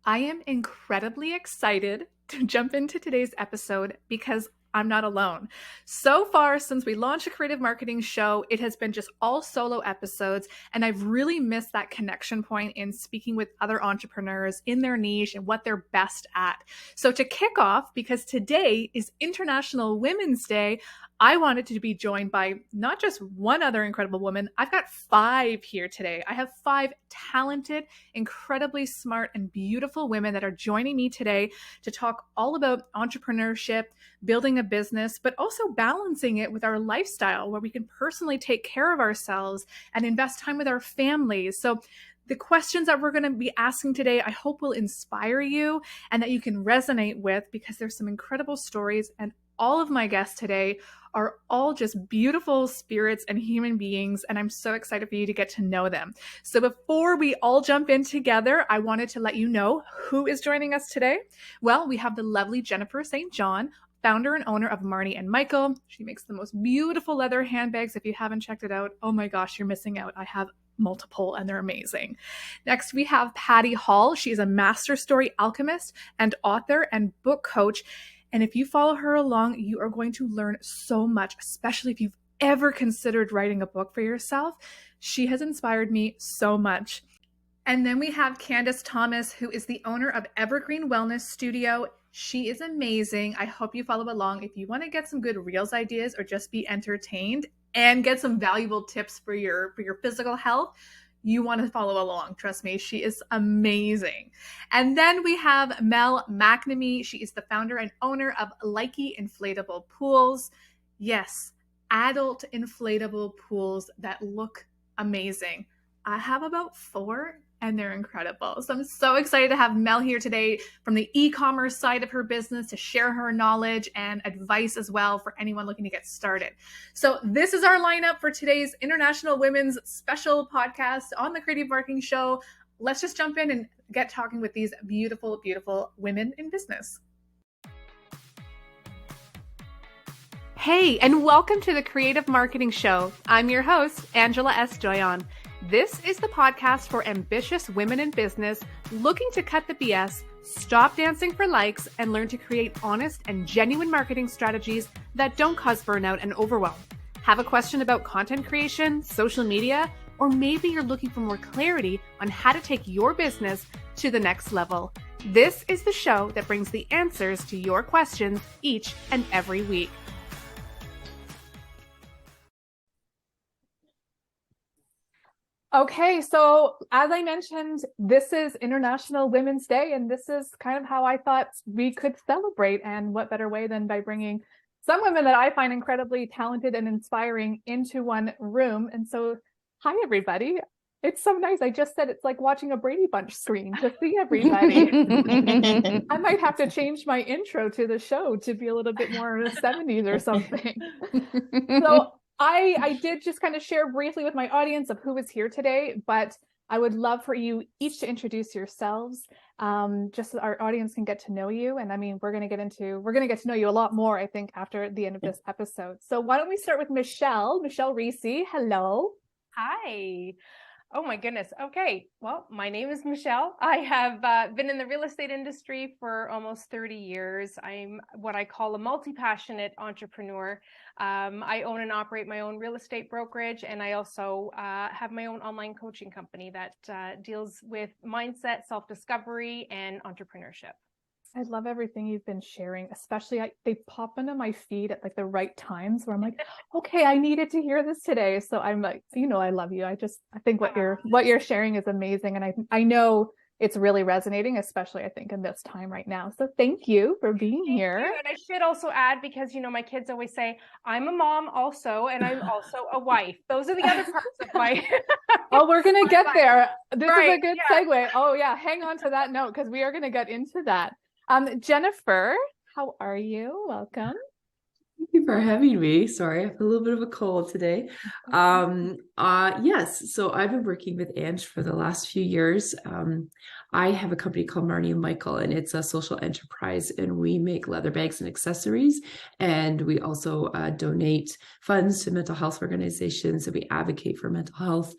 I am incredibly excited to jump into today's episode because I'm not alone. So far, since we launched a creative marketing show, it has been just all solo episodes, and I've really missed that connection point in speaking with other entrepreneurs in their niche and what they're best at. So to kick off, because today is International Women's Day, I wanted to be joined by not just one other incredible woman. I've got 5 here today. I have 5 talented, incredibly smart, and beautiful women that are joining me today to talk all about entrepreneurship, building a business, but also balancing it with our lifestyle where we can personally take care of ourselves and invest time with our families. So the questions that we're going to be asking today, I hope will inspire you and that you can resonate with, because there's some incredible stories, and all of my guests today are all just beautiful spirits and human beings, and I'm so excited for you to get to know them. So before we all jump in together, I wanted to let you know who is joining us today. Well, we have the lovely Jennifer St. John, founder and owner of Marnie and Michael. She makes the most beautiful leather handbags. If you haven't checked it out, oh my gosh, you're missing out. I have multiple and they're amazing. Next, we have Patty Hall. She is a master story alchemist and author and book coach. And if you follow her along, you are going to learn so much, especially if you've ever considered writing a book for yourself. She has inspired me so much. And then we have Candace Thomas, who is the owner of Evergreen Wellness Studio. She is amazing. I hope you follow along. If you want to get some good Reels ideas or just be entertained and get some valuable tips for your physical health, you want to follow along. Trust me, she is amazing. And then we have Mel McNamee. She is the founder and owner of Lykke Inflatable Pools. Yes, adult inflatable pools that look amazing. I have about 4 and they're incredible. So I'm so excited to have Mel here today from the e-commerce side of her business to share her knowledge and advice as well for anyone looking to get started. So this is our lineup for today's International Women's Special podcast on the Creative Marketing Show. Let's just jump in and get talking with these beautiful, beautiful women in business. Hey, and welcome to the Creative Marketing Show. I'm your host, Angela S. Joyon. This is the podcast for ambitious women in business looking to cut the BS, stop dancing for likes, and learn to create honest and genuine marketing strategies that don't cause burnout and overwhelm. Have a question about content creation, social media, or maybe you're looking for more clarity on how to take your business to the next level. This is the show that brings the answers to your questions each and every week. Okay, so as I mentioned, this is International Women's Day, and this is kind of how I thought we could celebrate. And what better way than by bringing some women that I find incredibly talented and inspiring into one room. And so, hi, everybody. It's so nice. I just said it's like watching a Brady Bunch screen to see everybody. I might have to change my intro to the show to be a little bit more 70s or something. So I did just kind of share briefly with my audience of who is here today, but I would love for you each to introduce yourselves, just so our audience can get to know you. And I mean, we're going to get to know you a lot more, I think, after the end of this episode. So why don't we start with Michelle Reese. Hello. Hi. Oh my goodness. Okay. Well, my name is Michelle. I have been in the real estate industry for almost 30 years. I'm what I call a multi-passionate entrepreneur. I own and operate my own real estate brokerage, and I also have my own online coaching company that deals with mindset, self-discovery, and entrepreneurship. I love everything you've been sharing, especially they pop into my feed at like the right times where I'm like, okay, I needed to hear this today. So I'm like, I love you. I think what you're sharing is amazing. And I know it's really resonating, especially I think in this time right now. So thank you for being here. And I should also add, because, my kids always say, I'm a mom also, and I'm also a wife. Those are the other parts of my... Oh, we're going to get there. This is a good segue. Oh yeah. Hang on to that note, because we are going to get into that. Jennifer, how are you? Welcome. Thank you for having me. Sorry, I have a little bit of a cold today. Yes, so I've been working with Ange for the last few years. I have a company called Marnie and Michael, and it's a social enterprise, and we make leather bags and accessories. And we also donate funds to mental health organizations, and we advocate for mental health.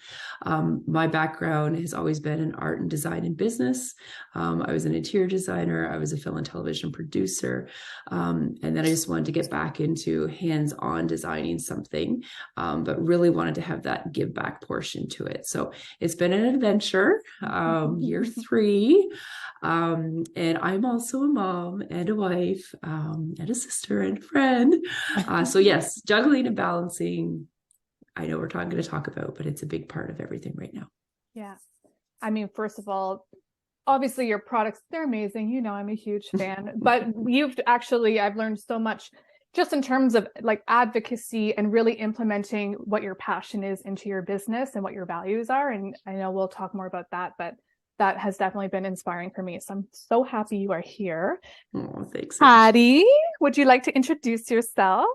My background has always been in art and design and business. I was an interior designer. I was a film and television producer. And then I just wanted to get back into hands-on designing something, but really wanted to have that give back portion to it. So it's been an adventure, year 3. And I'm also a mom and a wife, and a sister and a friend. So yes, juggling and balancing, I know we're going to talk about, but it's a big part of everything right now. Yeah. I mean, first of all, obviously your products, they're amazing. You know, I'm a huge fan, but I've learned so much just in terms of like advocacy and really implementing what your passion is into your business and what your values are. And I know we'll talk more about that, but that has definitely been inspiring for me. So I'm so happy you are here. Oh, thanks. Patty, would you like to introduce yourself?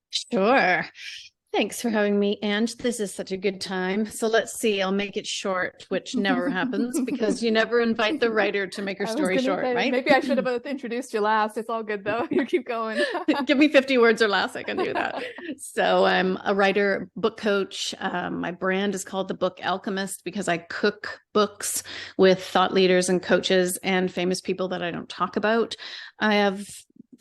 Sure. Thanks for having me, Ange. This is such a good time. So let's see, I'll make it short, which never happens because you never invite the writer to make her story short, right? Maybe I should have introduced you last. It's all good though. You keep going. Give me 50 words or less, I can do that. So I'm a writer, book coach. My brand is called The Book Alchemist because I cook books with thought leaders and coaches and famous people that I don't talk about. I have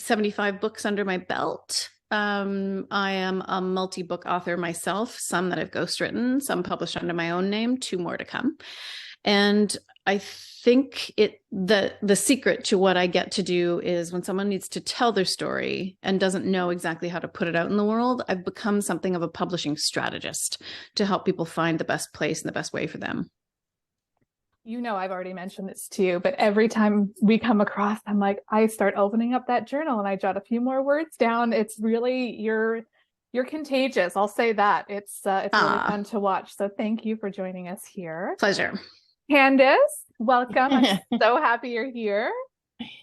75 books under my belt. I am a multi-book author myself, some that I've ghostwritten, some published under my own name, 2 more to come. And I think the secret to what I get to do is when someone needs to tell their story and doesn't know exactly how to put it out in the world, I've become something of a publishing strategist to help people find the best place and the best way for them. You know, I've already mentioned this to you, but every time we come across, I'm like, I start opening up that journal and I jot a few more words down. It's really, you're contagious. I'll say that. It's really fun to watch. So thank you for joining us here. Pleasure. Candace, welcome. I'm so happy you're here.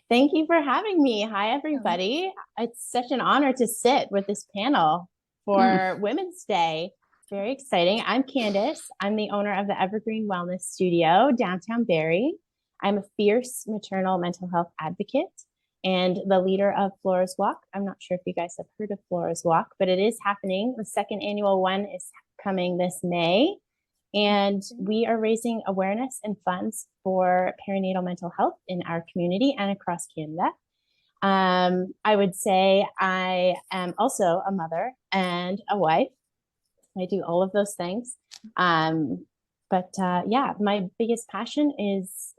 Thank you for having me. Hi, everybody. It's such an honor to sit with this panel for Women's Day. Very exciting. I'm Candace. I'm the owner of the Evergreen Wellness Studio, downtown Barrie. I'm a fierce maternal mental health advocate and the leader of Flora's Walk. I'm not sure if you guys have heard of Flora's Walk, but it is happening. The second annual one is coming this May. And we are raising awareness and funds for perinatal mental health in our community and across Canada. I would say I am also a mother and a wife. I do all of those things. But my biggest passion is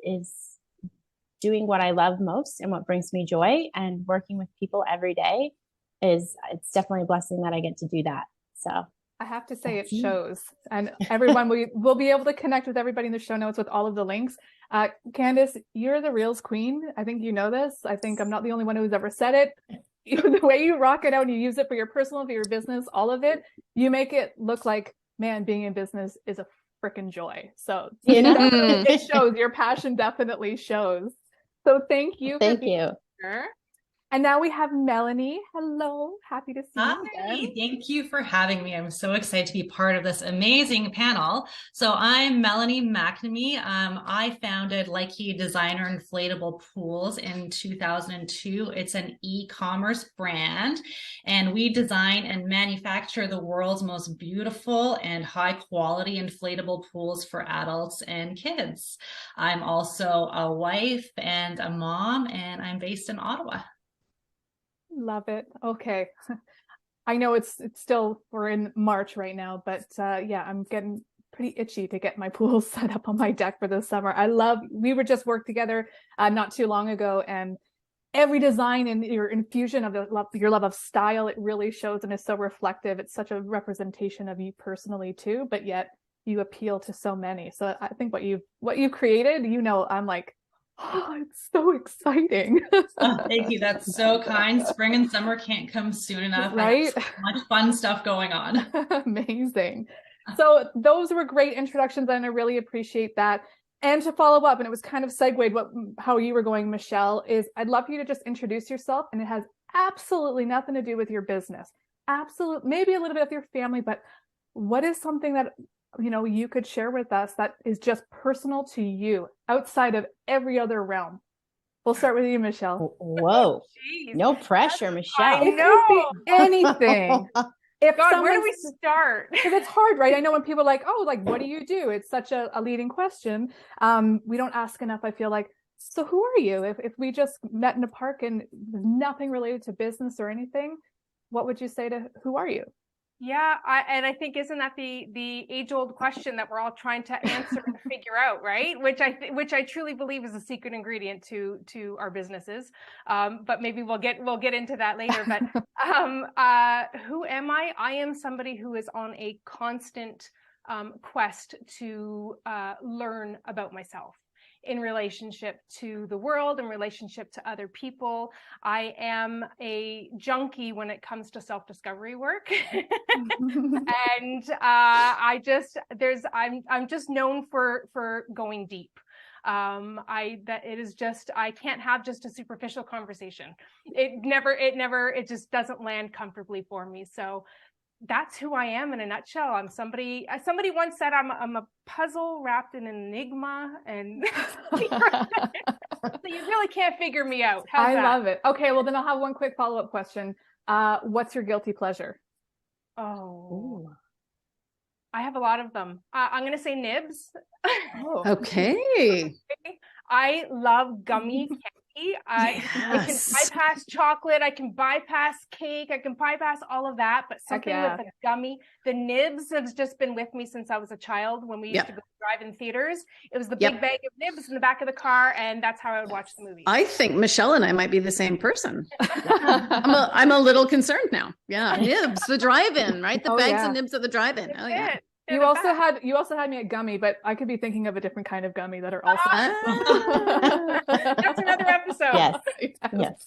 doing what I love most and what brings me joy, and working with people every day it's definitely a blessing that I get to do that. So I have to say it shows, and everyone will be able to connect with everybody in the show notes with all of the links. Candace, you're the Reels queen. I think you know this. I think I'm not the only one who's ever said it. The way you rock it out and you use it for your personal, for your business, all of it, you make it look like, man, being in business is a freaking joy. So it shows. Your passion definitely shows. So thank you. Thank you. Here. And now we have Melanie. Hello. Happy to see you again. Thank you for having me. I'm so excited to be part of this amazing panel. So I'm Melanie McNamee. I founded Lykke Designer Inflatable Pools in 2002. It's an e-commerce brand, and we design and manufacture the world's most beautiful and high quality inflatable pools for adults and kids. I'm also a wife and a mom, and I'm based in Ottawa. Love it. Okay. I know it's still, we're in March right now, but I'm getting pretty itchy to get my pool set up on my deck for the summer. We were just worked together not too long ago, and every design and your infusion of your love of style, it really shows and is so reflective. It's such a representation of you personally too, but yet you appeal to so many. So I think what you've created, I'm like, oh, it's so exciting. Oh, thank you. That's so kind. Spring and summer can't come soon enough. Right? So much fun stuff going on. Amazing. So those were great introductions, and I really appreciate that. And to follow up, and it was kind of segued how you were going, Michelle, is I'd love for you to just introduce yourself, and it has absolutely nothing to do with your business. Maybe a little bit of your family, but what is something that you could share with us that is just personal to you outside of every other realm? We'll start with you, Michelle. Whoa. Jeez. No pressure, Michelle. I It know. could be anything. If God, where do someone's- we start? Because it's hard, right? I know when people are like, oh, like, what do you do? It's such a leading question. We don't ask enough, I feel like. So who are you? If we just met in a park and nothing related to business or anything, what would you say to who are you? Yeah, I think isn't that the age-old question that we're all trying to answer and figure out, right? Which I truly believe is a secret ingredient to our businesses. But maybe we'll get into that later. But who am I? I am somebody who is on a constant quest to learn about myself in relationship to the world, in relationship to other people. I am a junkie when it comes to self-discovery work. And I'm just known for going deep. I can't have just a superficial conversation. It just doesn't land comfortably for me. So that's who I am in a nutshell. I'm somebody once said I'm a puzzle wrapped in an enigma, and so you really can't figure me out. How's that? Love it. Okay, well then I'll have one quick follow-up question. What's your guilty pleasure? Oh, I have a lot of them. I'm going to say nibs. Oh. Okay. I love gummy candy. I can bypass chocolate. I can bypass cake. I can bypass all of that. But something with the gummy, the nibs has just been with me since I was a child. When we used to go drive-in theaters, it was the big bag of nibs in the back of the car, and that's how I would watch the movie. I think Michelle and I might be the same person. I'm a little concerned now. Yeah, nibs, the drive-in, right? The bags of nibs at the drive-in. Oh yeah. You also had me at gummy, but I could be thinking of a different kind of gummy that are also. That's another episode. Yes. Yes.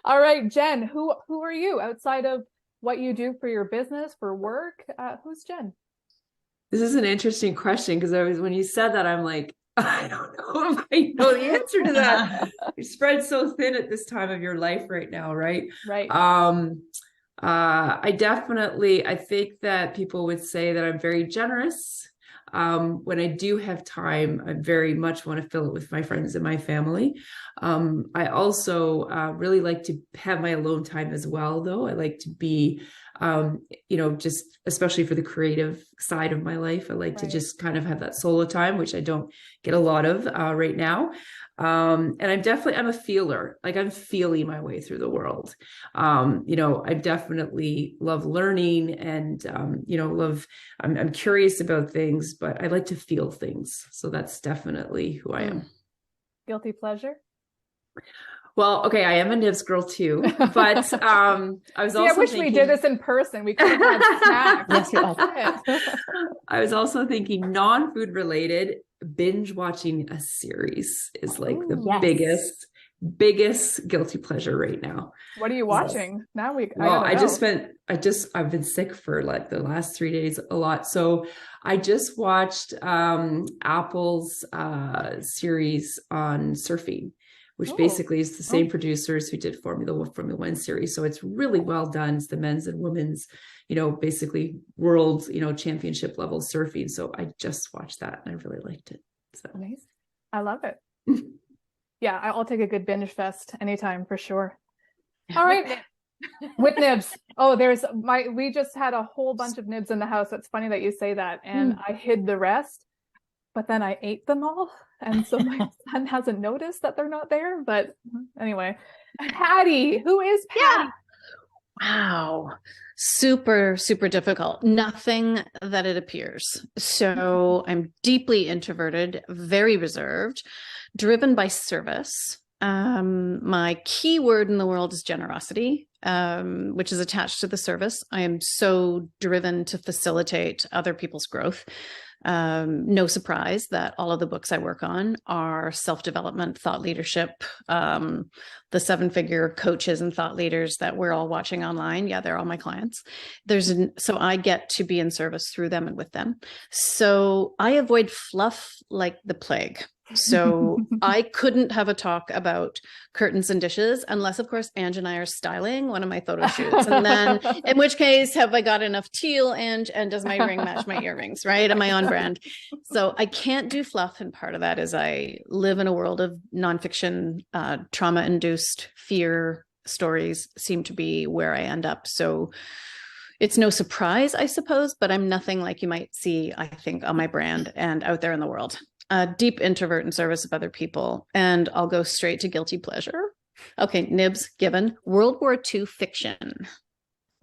All right, Jen, who are you outside of what you do for your business, for work? Who's Jen? This is an interesting question because when you said that, I'm like, I don't know if I know the answer to that. You're spread so thin at this time of your life right now, right? Right. I think that people would say that I'm very generous. When I do have time, I very much want to fill it with my friends and my family. I also really like to have my alone time as well, though. I like to be, just especially for the creative side of my life, I like to just kind of have that solo time, which I don't get a lot of right now. And I'm a feeler, like I'm feeling my way through the world. I definitely love learning and, I'm curious about things, but I like to feel things. So that's definitely who I am. Guilty pleasure? Well, okay, I am a nibs girl too, but I was also I wish we did this in person. We could have had snacks. I was also thinking non-food related. Binge watching a series is like the biggest guilty pleasure right now. What are you watching? Now I've been sick for like the last 3 days a lot. So I just watched Apple's series on surfing, which basically is the same producers who did Formula One series. So it's really well done. It's the men's and women's, basically world, championship level surfing. So I just watched that and I really liked it. So amazing. I love it. Yeah, I'll take a good binge fest anytime for sure. All right. With nibs. Oh, we just had a whole bunch of nibs in the house. It's funny that you say that. And I hid the rest, but then I ate them all. And so my son hasn't noticed that they're not there. But anyway, Patty, who is Patty? Yeah. Wow. Super, super difficult. Nothing that it appears. So I'm deeply introverted, very reserved, driven by service. My key word in the world is generosity, which is attached to the service. I am so driven to facilitate other people's growth. No surprise that all of the books I work on are self-development, thought leadership, the 7-figure coaches and thought leaders that we're all watching online. Yeah, they're all my clients. So I get to be in service through them and with them. So I avoid fluff like the plague. So I couldn't have a talk about curtains and dishes unless, of course, Ange and I are styling one of my photo shoots. And then in which case, have I got enough teal, Ange? And does my ring match my earrings, right? Am I on brand? So I can't do fluff. And part of that is I live in a world of nonfiction, trauma-induced fear stories seem to be where I end up. So it's no surprise, I suppose, but I'm nothing like you might see, I think, on my brand and out there in the world. A deep introvert in service of other people. And I'll go straight to guilty pleasure. Okay, nibs given. World War II fiction.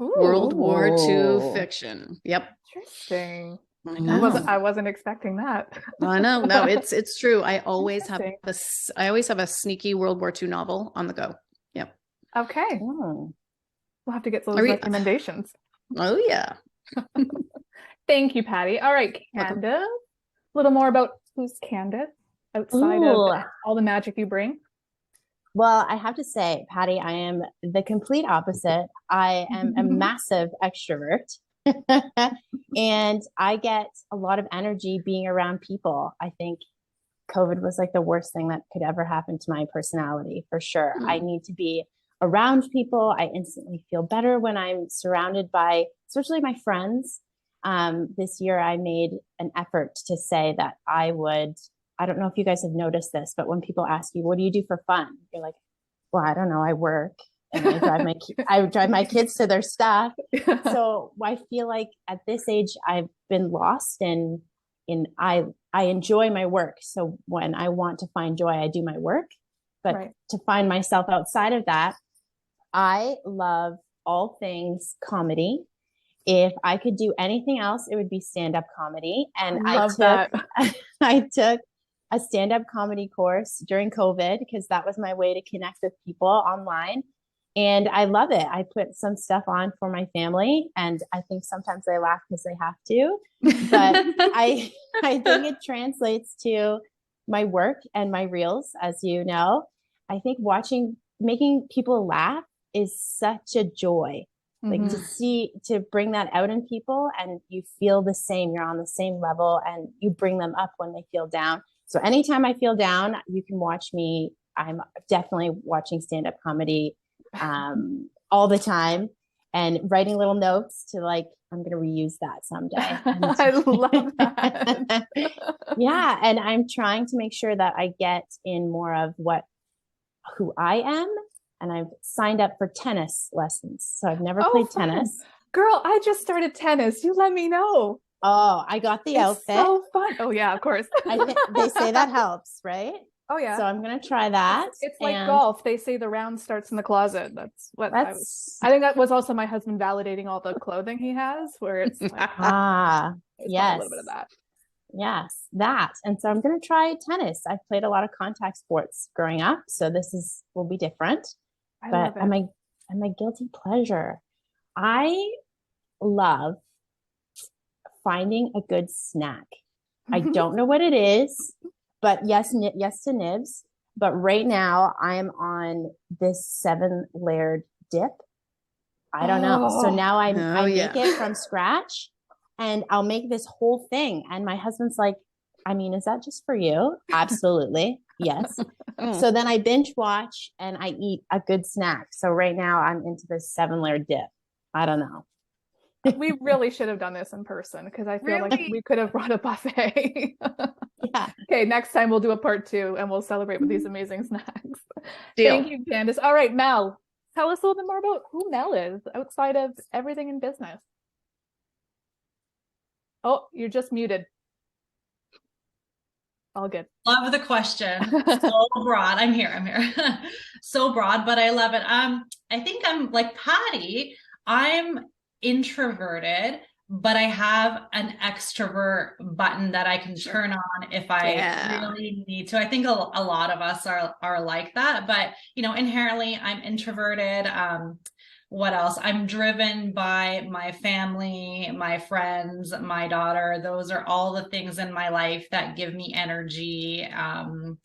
Ooh. World War II fiction. Yep. Interesting. I know. I wasn't expecting that. I know. No, it's true. I always have a sneaky World War II novel on the go. Yep. Okay. Oh. We'll have to get those recommendations. Oh yeah. Thank you, Patty. All right, Candace. A little more about who's Candace outside of all the magic you bring. Well, I have to say, Patty, I am the complete opposite. I am a massive extrovert and I get a lot of energy being around people. I think COVID was like the worst thing that could ever happen to my personality, for sure. I need to be around people. I instantly feel better when I'm surrounded by, especially my friends. This year I made an effort to say that I don't know if you guys have noticed this, but when people ask you, what do you do for fun? You're like, well, I don't know. I work and I drive my kids to their stuff. So I feel like at this age, I've been lost in I enjoy my work. So when I want to find joy, I do my work, but to find myself outside of that, I love all things comedy. If I could do anything else, it would be stand-up comedy. And I took a stand-up comedy course during COVID because that was my way to connect with people online. And I love it. I put some stuff on for my family, and I think sometimes they laugh because they have to. But I think it translates to my work and my reels, as you know. I think making people laugh is such a joy. Like to bring that out in people, and you feel the same, you're on the same level, and you bring them up when they feel down. So anytime I feel down, you can watch me. I'm definitely watching stand-up comedy all the time and writing little notes to like, I'm going to reuse that someday. I love that. Yeah. And I'm trying to make sure that I get in more of who I am. And I've signed up for tennis lessons. So I've never played tennis. Girl, I just started tennis. You let me know. Oh, I got the outfit. So fun. Oh yeah, of course. I think they say that helps, right? Oh yeah. So I'm gonna try that. It's like golf. They say the round starts in the closet. That's what I think that was also my husband validating all the clothing he has, where it's like, yes, a little bit of that. Yes, that. And so I'm gonna try tennis. I've played a lot of contact sports growing up, so this will be different. But my guilty pleasure, I love finding a good snack. I don't know what it is, but yes to nibs. But right now I'm on this 7-layered dip. I don't know. So now I make it from scratch, and I'll make this whole thing. And my husband's like, I mean, is that just for you? Absolutely. Yes. So then I binge watch and I eat a good snack. So right now I'm into this 7-layer dip. I don't know. We really should have done this in person because I feel like we could have brought a buffet. Yeah. Okay, next time we'll do a part 2 and we'll celebrate with these amazing snacks. Deal. Thank you, Candace. All right, Mel, tell us a little bit more about who Mel is outside of everything in business. Oh, you're just muted. All good. Love the question. So broad. I'm here. So broad, but I love it. I think I'm like Patty. I'm introverted, but I have an extrovert button that I can turn on if I really need to. I think a lot of us are like that, but inherently I'm introverted. What else? I'm driven by my family, my friends, my daughter. Those are all the things in my life that give me energy. And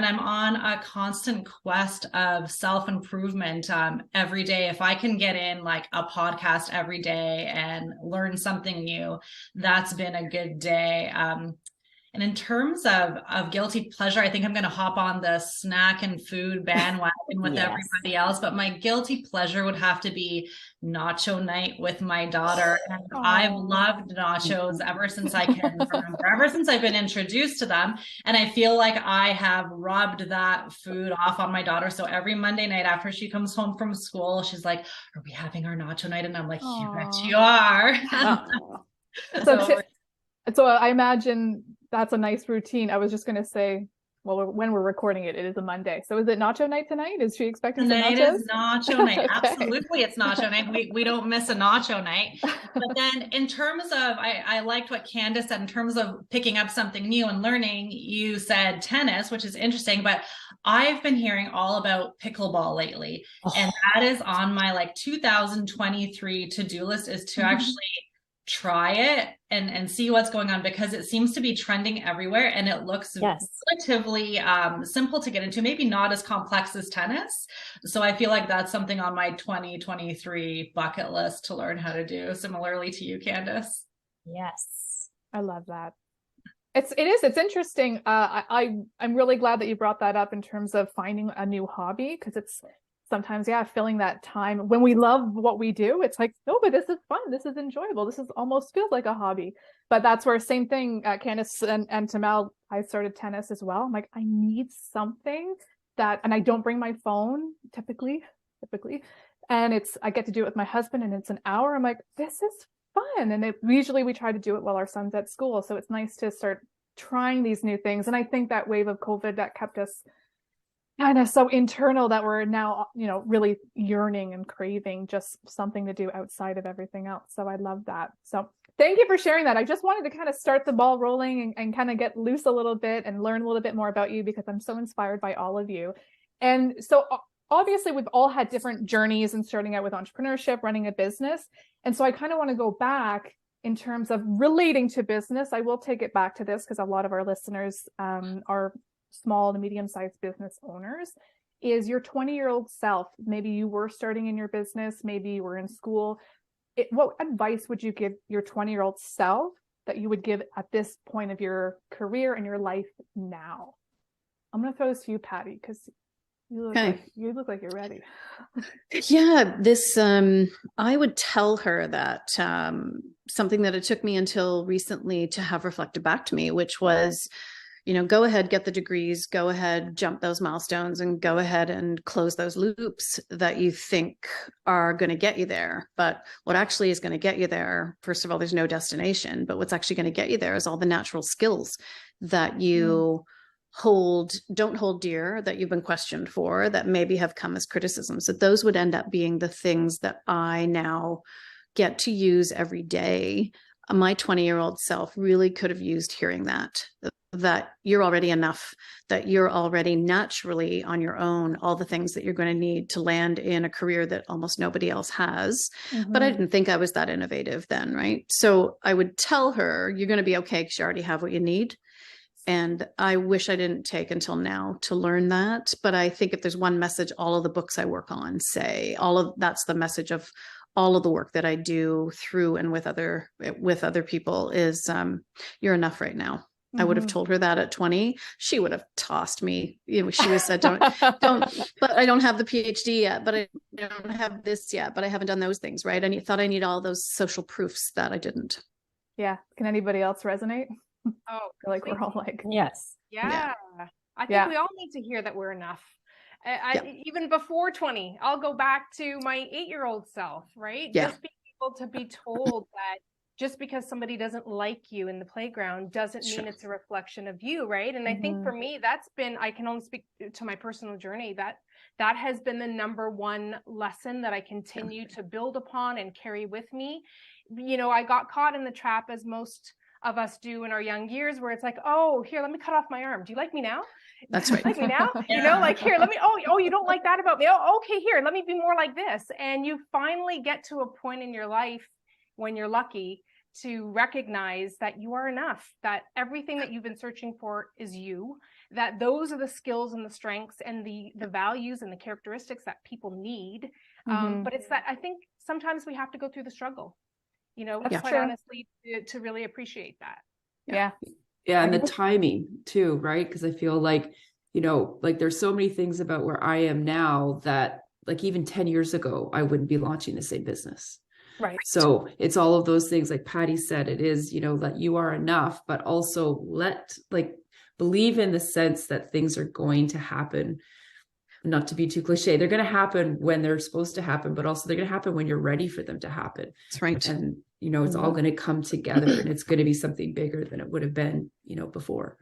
I'm on a constant quest of self-improvement every day. If I can get in like a podcast every day and learn something new, that's been a good day. And in terms of guilty pleasure, I think I'm going to hop on the snack and food bandwagon with Yes. everybody else. But my guilty pleasure would have to be nacho night with my daughter. And I've loved nachos ever since I can remember, ever since I've been introduced to them. And I feel like I have rubbed that food off on my daughter. So every Monday night after she comes home from school, she's like, "Are we having our nacho night?" And I'm like, "You bet you are." So I imagine that's a nice routine. I was just going to say, well, when we're recording it, it is a Monday. So is it nacho night tonight? Is she expecting some nachos? Tonight is nacho night. Okay. Absolutely, it's nacho night. We don't miss a nacho night. But then in terms of, I liked what Candace said in terms of picking up something new and learning. You said tennis, which is interesting, but I've been hearing all about pickleball lately. And that is on my like 2023 to-do list, is to actually try it and see what's going on, because it seems to be trending everywhere and it looks relatively simple to get into, maybe not as complex as tennis. So I feel like that's something on my 2023 bucket list to learn how to do, similarly to you, Candace. Yes. I love that. It's interesting. I'm really glad that you brought that up in terms of finding a new hobby, because it's sometimes, filling that time when we love what we do. It's like, no, but this is fun. This is enjoyable. This is almost feels like a hobby. But that's where, same thing, Candace and Tamal, I started tennis as well. I'm like, I need something that, and I don't bring my phone typically, and I get to do it with my husband, and it's an hour. I'm like, this is fun. And usually we try to do it while our son's at school. So it's nice to start trying these new things. And I think that wave of COVID that kept us kind of so internal, that we're now, really yearning and craving just something to do outside of everything else. So I love that. So thank you for sharing that. I just wanted to kind of start the ball rolling and kind of get loose a little bit and learn a little bit more about you, because I'm so inspired by all of you. And so obviously we've all had different journeys in starting out with entrepreneurship, running a business. And so I kind of want to go back in terms of relating to business. I will take it back to this because a lot of our listeners are small to medium-sized business owners. Is your 20-year-old self, maybe you were starting in your business, maybe you were in school, what advice would you give your 20-year-old self that you would give at this point of your career and your life now? I'm going to throw this to you, Patty, because you look like you're ready. Yeah, I would tell her that something that it took me until recently to have reflected back to me, which was, go ahead, get the degrees, go ahead, jump those milestones, and go ahead and close those loops that you think are going to get you there. But what actually is going to get you there, first of all, there's no destination, but what's actually going to get you there is all the natural skills that you don't hold dear, that you've been questioned for, that maybe have come as criticisms. So those would end up being the things that I now get to use every day. My 20-year-old self really could have used hearing that you're already enough, that you're already naturally on your own, all the things that you're going to need to land in a career that almost nobody else has. But I didn't think I was that innovative then, right? So I would tell her, you're going to be okay because you already have what you need. And I wish I didn't take until now to learn that. But I think if there's one message, all of the books I work on say, that's the message of all of the work that I do through and with other people is, you're enough right now. I would have told her that at 20. She would have tossed me. She would have said, don't, but I don't have the PhD yet, but I don't have this yet, but I haven't done those things, right? I thought I need all those social proofs that I didn't. Yeah. Can anybody else resonate? Oh, like we're all like, yes. Yeah. I think we all need to hear that we're enough. Even before 20, I'll go back to my 8-year-old self, right? Yeah. Just being able to be told that just because somebody doesn't like you in the playground doesn't mean it's a reflection of you, right? And I think for me, I can only speak to my personal journey, that has been the number one lesson that I continue to build upon and carry with me. I got caught in the trap, as most of us do in our young years, where it's like, oh, here, let me cut off my arm. Do you like me now? That's right. Like me now? Like, here, let me, oh, you don't like that about me. Oh, okay, here, let me be more like this. And you finally get to a point in your life when you're lucky to recognize that you are enough, that everything that you've been searching for is you, that those are the skills and the strengths and the values and the characteristics that people need. But it's that I think sometimes we have to go through the struggle, quite honestly, to really appreciate that. Yeah. Yeah. And the timing too, right? Because I feel like, you know, like there's so many things about where I am now that like even 10 years ago, I wouldn't be launching the same business. Right. So it's all of those things, like Patty said, it is, you know, that you are enough, but also believe in the sense that things are going to happen. Not to be too cliche, they're going to happen when they're supposed to happen, but also they're going to happen when you're ready for them to happen. That's right. And, you know, it's all going to come together and it's going to be something bigger than it would have been, you know, before.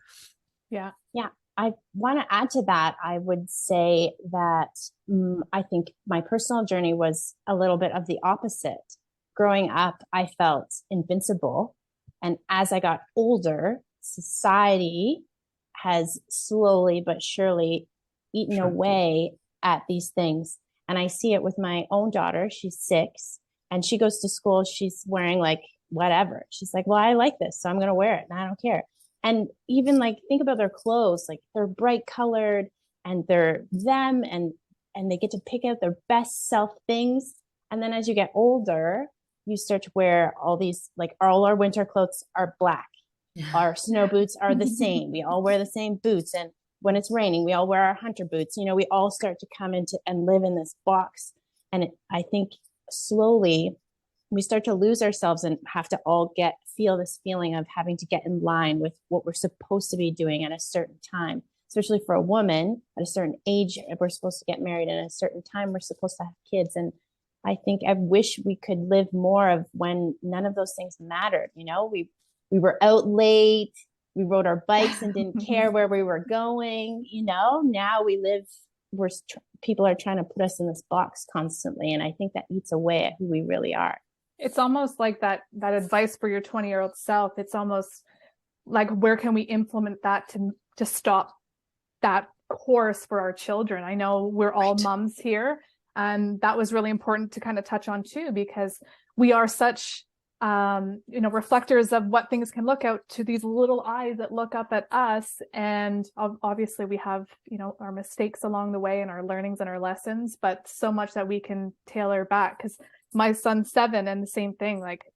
Yeah. Yeah. I want to add to that. I would say that I think my personal journey was a little bit of the opposite. Growing up, I felt invincible. And as I got older, society has slowly but surely eaten away at these things. And I see it with my own daughter. She's 6 and she goes to school. She's wearing like whatever. She's like, well, I like this, so I'm going to wear it and I don't care. And even like, think about their clothes, like they're bright colored and they're them and they get to pick out their best self things. And then as you get older, you start to wear all these, like all our winter clothes are black. Yeah. Our snow boots are the same. We all wear the same boots. And when it's raining, we all wear our hunter boots. You know, we all start to come into and live in this box. And I think slowly we start to lose ourselves and have to all feel this feeling of having to get in line with what we're supposed to be doing at a certain time, especially for a woman at a certain age. If we're supposed to get married at a certain time, we're supposed to have kids. And I think I wish we could live more of when none of those things mattered. You know, we were out late, we rode our bikes and didn't care where we were going. You know, now people are trying to put us in this box constantly. And I think that eats away at who we really are. It's almost like that advice for your 20-year-old self. It's almost like, where can we implement that to stop that course for our children? I know we're all moms here, and that was really important to kind of touch on too, because we are such you know, reflectors of what things can look out to these little eyes that look up at us. And obviously we have, you know, our mistakes along the way and our learnings and our lessons, but so much that we can tailor back. Because my son's 7 and the same thing, like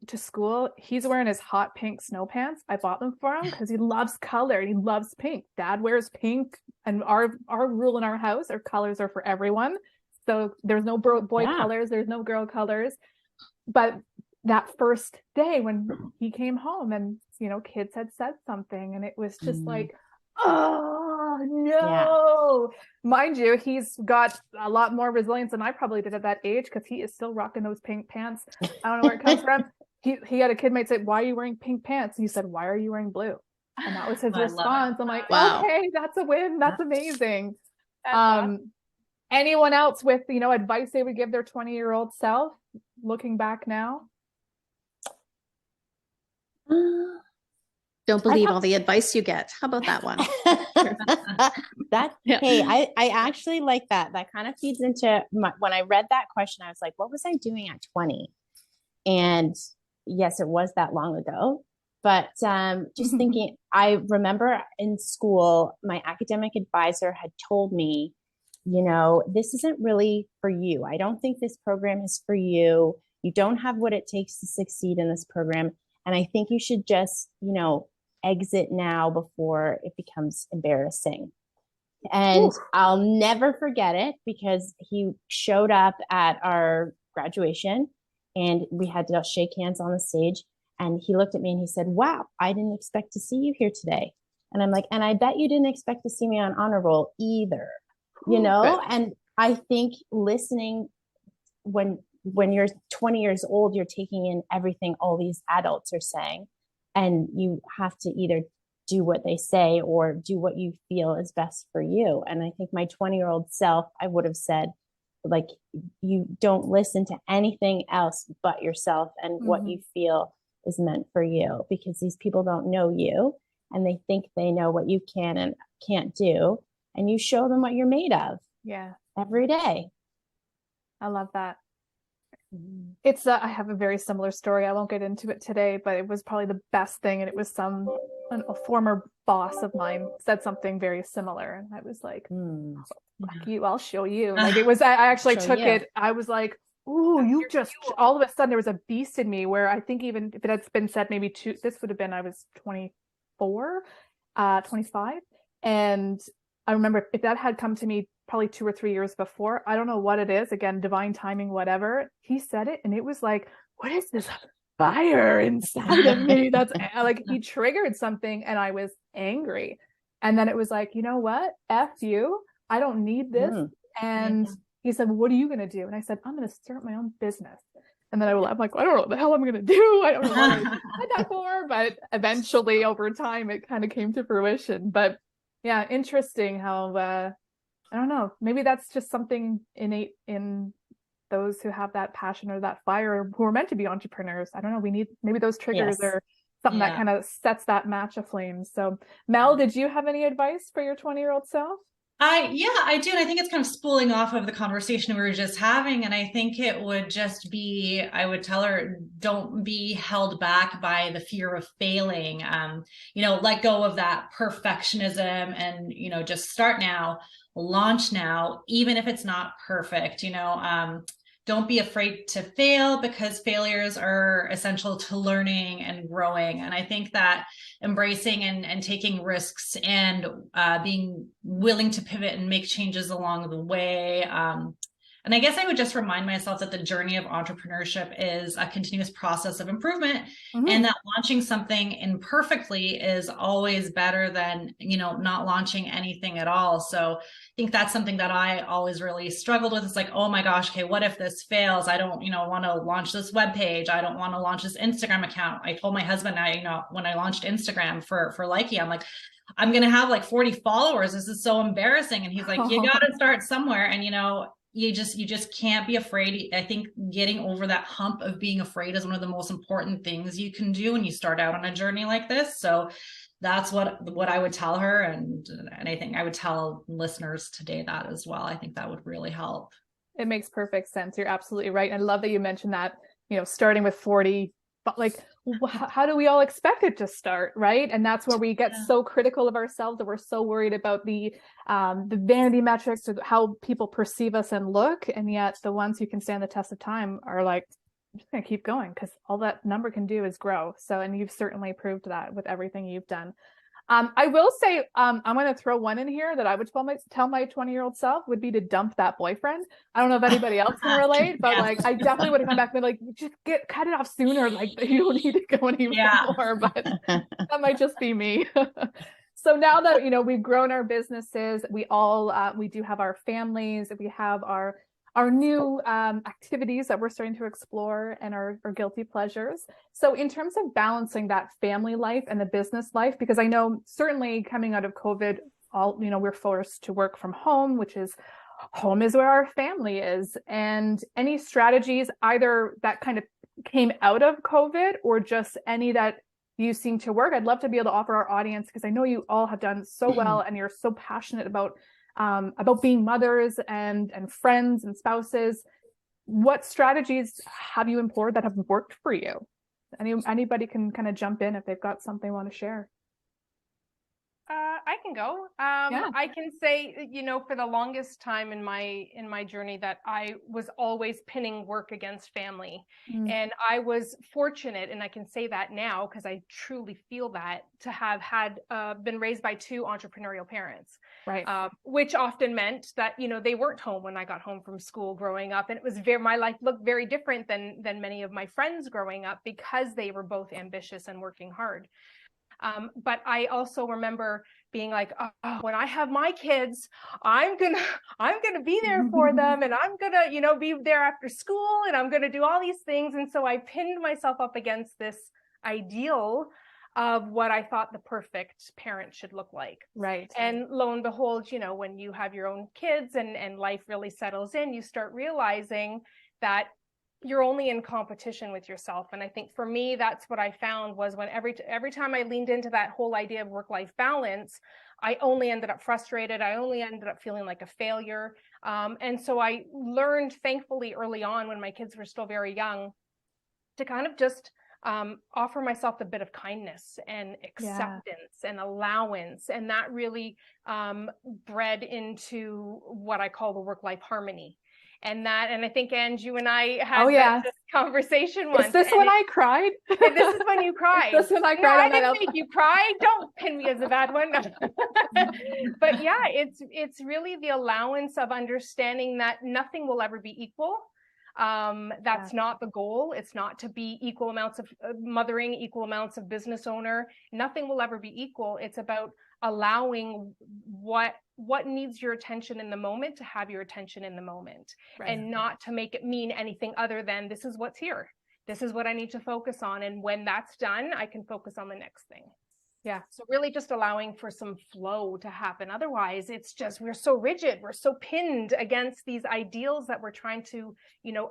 to school, he's wearing his hot pink snow pants. I bought them for him because he loves color and he loves pink. Dad wears pink, and our rule in our house, our colors are for everyone. So there's no boy colors, there's no girl colors. But that first day when he came home and, you know, kids had said something and it was just like, oh no. Yeah. Mind you, he's got a lot more resilience than I probably did at that age, because he is still rocking those pink pants. I don't know where it comes from. He had a kid mate say, why are you wearing pink pants? And he said, why are you wearing blue? And that was his response. I'm like, wow. Okay, that's a win. That's amazing. Anyone else with, you know, advice they would give their 20-year-old self looking back now? Don't believe all the advice you get. How about that one? Hey, I actually like that. That kind of feeds into when I read that question, I was like, what was I doing at 20? And yes, it was that long ago. But just thinking, I remember in school, my academic advisor had told me, you know, this isn't really for you. I don't think this program is for you. You don't have what it takes to succeed in this program. And I think you should just, you know, exit now before it becomes embarrassing. And I'll never forget it, because he showed up at our graduation and we had to shake hands on the stage. And he looked at me and he said, wow, I didn't expect to see you here today. And I'm like, and I bet you didn't expect to see me on honor roll either, you know? Right. And I think listening, when you're 20 years old, you're taking in everything all these adults are saying, and you have to either do what they say or do what you feel is best for you. And I think my 20-year-old self, I would have said, like, you don't listen to anything else but yourself and what you feel is meant for you, because these people don't know you and they think they know what you can and can't do. And you show them what you're made of. Yeah. Every day. I love that. It's I have a very similar story. I won't get into it today, but it was probably the best thing. And it was a former boss of mine said something very similar. And I was like, fuck you, I'll show you. Like, it was, I actually took it. I was like, ooh, you just, all of a sudden there was a beast in me where I think even if it had been said maybe this would have been, I was 23 25. And I remember if that had come to me probably 2 or 3 years before, I don't know what it is, again, divine timing, whatever, he said it and it was like, what is this fire inside of me? That's like, he triggered something and I was angry. And then it was like, you know what? F you. I don't need this. And he said, well, what are you going to do? And I said, I'm going to start my own business. And then I'm like, I don't know what the hell I'm going to do. I don't know what I did that for. But eventually over time, it kind of came to fruition. But yeah, interesting how, I don't know, maybe that's just something innate in those who have that passion or that fire, who are meant to be entrepreneurs. I don't know. Maybe those triggers are something that kind of sets that match aflame. So Mel, did you have any advice for your 20-year-old self? I do. And I think it's kind of spooling off of the conversation we were just having. And I think it would just be, I would tell her, don't be held back by the fear of failing. Let go of that perfectionism and, just start now, launch now, even if it's not perfect, don't be afraid to fail, because failures are essential to learning and growing. And I think that embracing and taking risks and being willing to pivot and make changes along the way. And I guess I would just remind myself that the journey of entrepreneurship is a continuous process of improvement, and that launching something imperfectly is always better than, not launching anything at all. So I think that's something that I always really struggled with. It's like, oh my gosh, okay, what if this fails? I don't, want to launch this webpage. I don't want to launch this Instagram account. I told my husband, when I launched Instagram for Lykke, I'm like, I'm going to have like 40 followers. This is so embarrassing. And he's like, you got to start somewhere. And, you just can't be afraid. I think getting over that hump of being afraid is one of the most important things you can do when you start out on a journey like this. So that's what I would tell her. And I think I would tell listeners today that as well. I think that would really help. It makes perfect sense. You're absolutely right. I love that you mentioned that, starting with 40, but like, how do we all expect it to start, right? And that's where we get so critical of ourselves, that we're so worried about the vanity metrics, or how people perceive us and look. And yet the ones who can stand the test of time are like, I'm just going to keep going, because all that number can do is grow. So, and you've certainly proved that with everything you've done. I will say, I'm going to throw one in here that I would tell my 20-year-old self would be to dump that boyfriend. I don't know if anybody else can relate, but like, I definitely would have come back and been like, just cut it off sooner. Like, you don't need to go anymore, but that might just be me. So now that, we've grown our businesses, we do have our families, we have our new activities that we're starting to explore, and our guilty pleasures. So in terms of balancing that family life and the business life, because I know certainly coming out of COVID, we're forced to work from home, home is where our family is. And any strategies either that kind of came out of COVID, or just any that you seem to work, I'd love to be able to offer our audience, because I know you all have done so well and you're so passionate about being mothers and friends and spouses. What strategies have you employed that have worked for you? Anybody can kind of jump in if they've got something they want to share. I can go. I can say, for the longest time in my journey, that I was always pinning work against family. And I was fortunate, and I can say that now because I truly feel that, to have been raised by two entrepreneurial parents. Right. Which often meant that, they weren't home when I got home from school growing up. And it was my life looked very different than many of my friends growing up, because they were both ambitious and working hard. But I also remember being like, oh, when I have my kids, I'm gonna be there for them, and I'm gonna, be there after school, and I'm gonna do all these things. And so I pinned myself up against this ideal of what I thought the perfect parent should look like. Right. And lo and behold, when you have your own kids and life really settles in, you start realizing that you're only in competition with yourself. And I think for me, that's what I found was, when every time I leaned into that whole idea of work-life balance, I only ended up frustrated. I only ended up feeling like a failure. And so I learned, thankfully, early on, when my kids were still very young, to kind of just offer myself a bit of kindness and acceptance and allowance. And that really bred into what I call the work-life harmony. And I think, Ange, you and I had conversation once. Is this when I cried? This is when you cried. Is this when I No, cried I on that didn't make you cry. Don't pin me as a bad one. But yeah, it's really the allowance of understanding that nothing will ever be equal. That's not the goal. It's not to be equal amounts of mothering, equal amounts of business owner. Nothing will ever be equal. It's about allowing what needs your attention in the moment to have your attention in the moment, and not to make it mean anything other than this is what's here. This is what I need to focus on. And when that's done, I can focus on the next thing. Yeah. So really just allowing for some flow to happen. Otherwise, it's just, we're so rigid. We're so pinned against these ideals that we're trying to,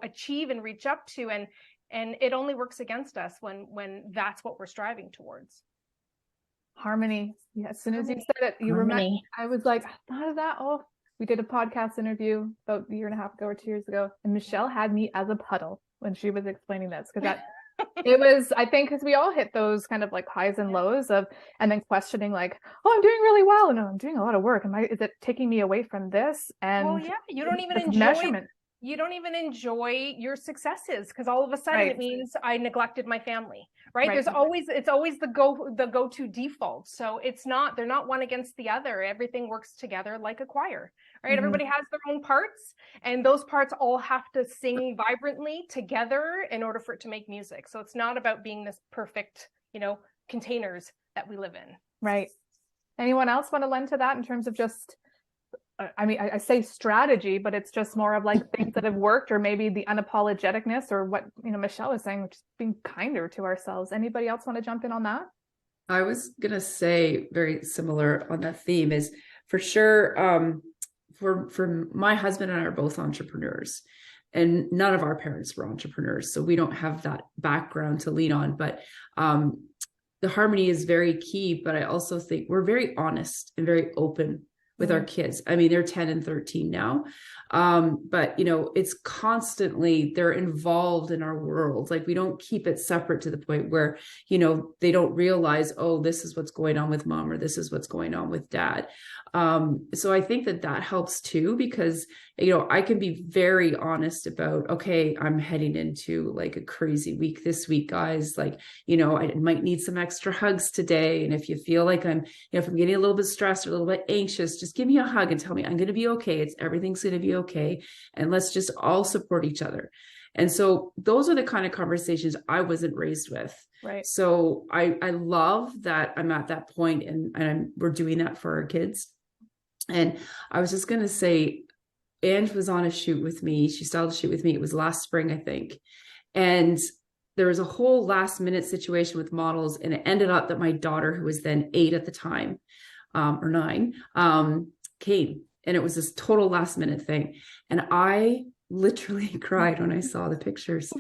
achieve and reach up to. And it only works against us when that's what we're striving towards. Harmony. Yeah, as soon as you said it, you remember. I was like, I thought of that. Oh, we did a podcast interview about a year and a half ago or 2 years ago, and Michelle had me as a puddle when she was explaining this, because that it was, I think, because we all hit those kind of like highs and lows of, and then questioning like, oh, I'm doing really well, and I'm doing a lot of work. Is it taking me away from this? And well, yeah, you don't even enjoy measurement. You don't even enjoy your successes, because all of a sudden it means I neglected my family, right? It's always the go-to default. So they're not one against the other. Everything works together like a choir, right? Mm-hmm. Everybody has their own parts, and those parts all have to sing vibrantly together in order for it to make music. So it's not about being this perfect, containers that we live in. Right. Anyone else want to lend to that in terms of just, I say strategy, but it's just more of like things that have worked, or maybe the unapologeticness, or what, Michelle was saying, just being kinder to ourselves. Anybody else want to jump in on that? I was going to say very similar on that theme is for sure. For my husband and I are both entrepreneurs, and none of our parents were entrepreneurs. So we don't have that background to lean on, but, the harmony is very key. But I also think we're very honest and very open with our kids. I mean, they're 10 and 13 now. But it's constantly, they're involved in our world. Like, we don't keep it separate to the point where, they don't realize, oh, this is what's going on with mom, or this is what's going on with dad. So I think that helps too, because, I can be very honest about, okay, I'm heading into like a crazy week this week, guys. Like, I might need some extra hugs today. And if you feel like if I'm getting a little bit stressed or a little bit anxious, just give me a hug and tell me I'm going to be okay. Everything's going to be okay. And let's just all support each other. And so those are the kind of conversations I wasn't raised with. Right. So I love that I'm at that point, and we're doing that for our kids. And I was just going to say, Ange was on a shoot with me. She started a shoot with me. It was last spring, I think. And there was a whole last minute situation with models. And it ended up that my daughter, who was then 8 at the time, or 9, came. And it was this total last minute thing. And I literally cried when I saw the pictures,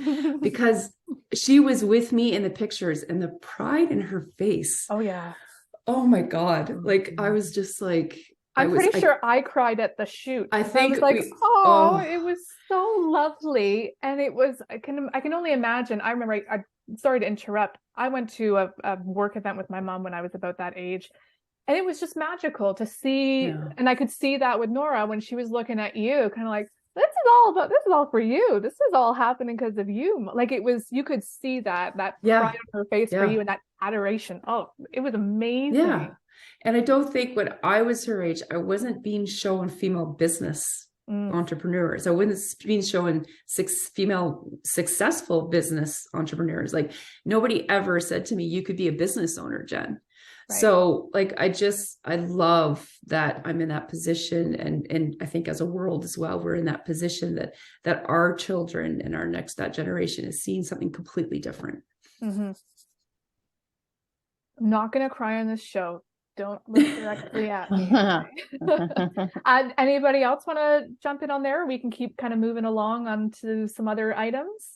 because she was with me in the pictures, and the pride in her face. Oh yeah. Oh my God. Like, I was just like, I'm pretty sure I cried at the shoot. I think I was like, it was so lovely. And it was, I can only imagine. I remember, sorry to interrupt. I went to a work event with my mom when I was about that age. And it was just magical to see. Yeah. And I could see that with Nora when she was looking at you, kind of like, this is all for you. This is all happening because of you. Like, it was, you could see that pride on her face for you, and that adoration. Oh, it was amazing. Yeah. And I don't think when I was her age, I wasn't being shown female business entrepreneurs. I wasn't being shown female successful business entrepreneurs. Like, nobody ever said to me, you could be a business owner, Jen. Right. So like, I love that I'm in that position. And I think as a world as well, we're in that position that our children and that generation is seeing something completely different. Mm-hmm. I'm not going to cry on this show. Don't look directly at me. Anybody else want to jump in on there? We can keep kind of moving along onto some other items.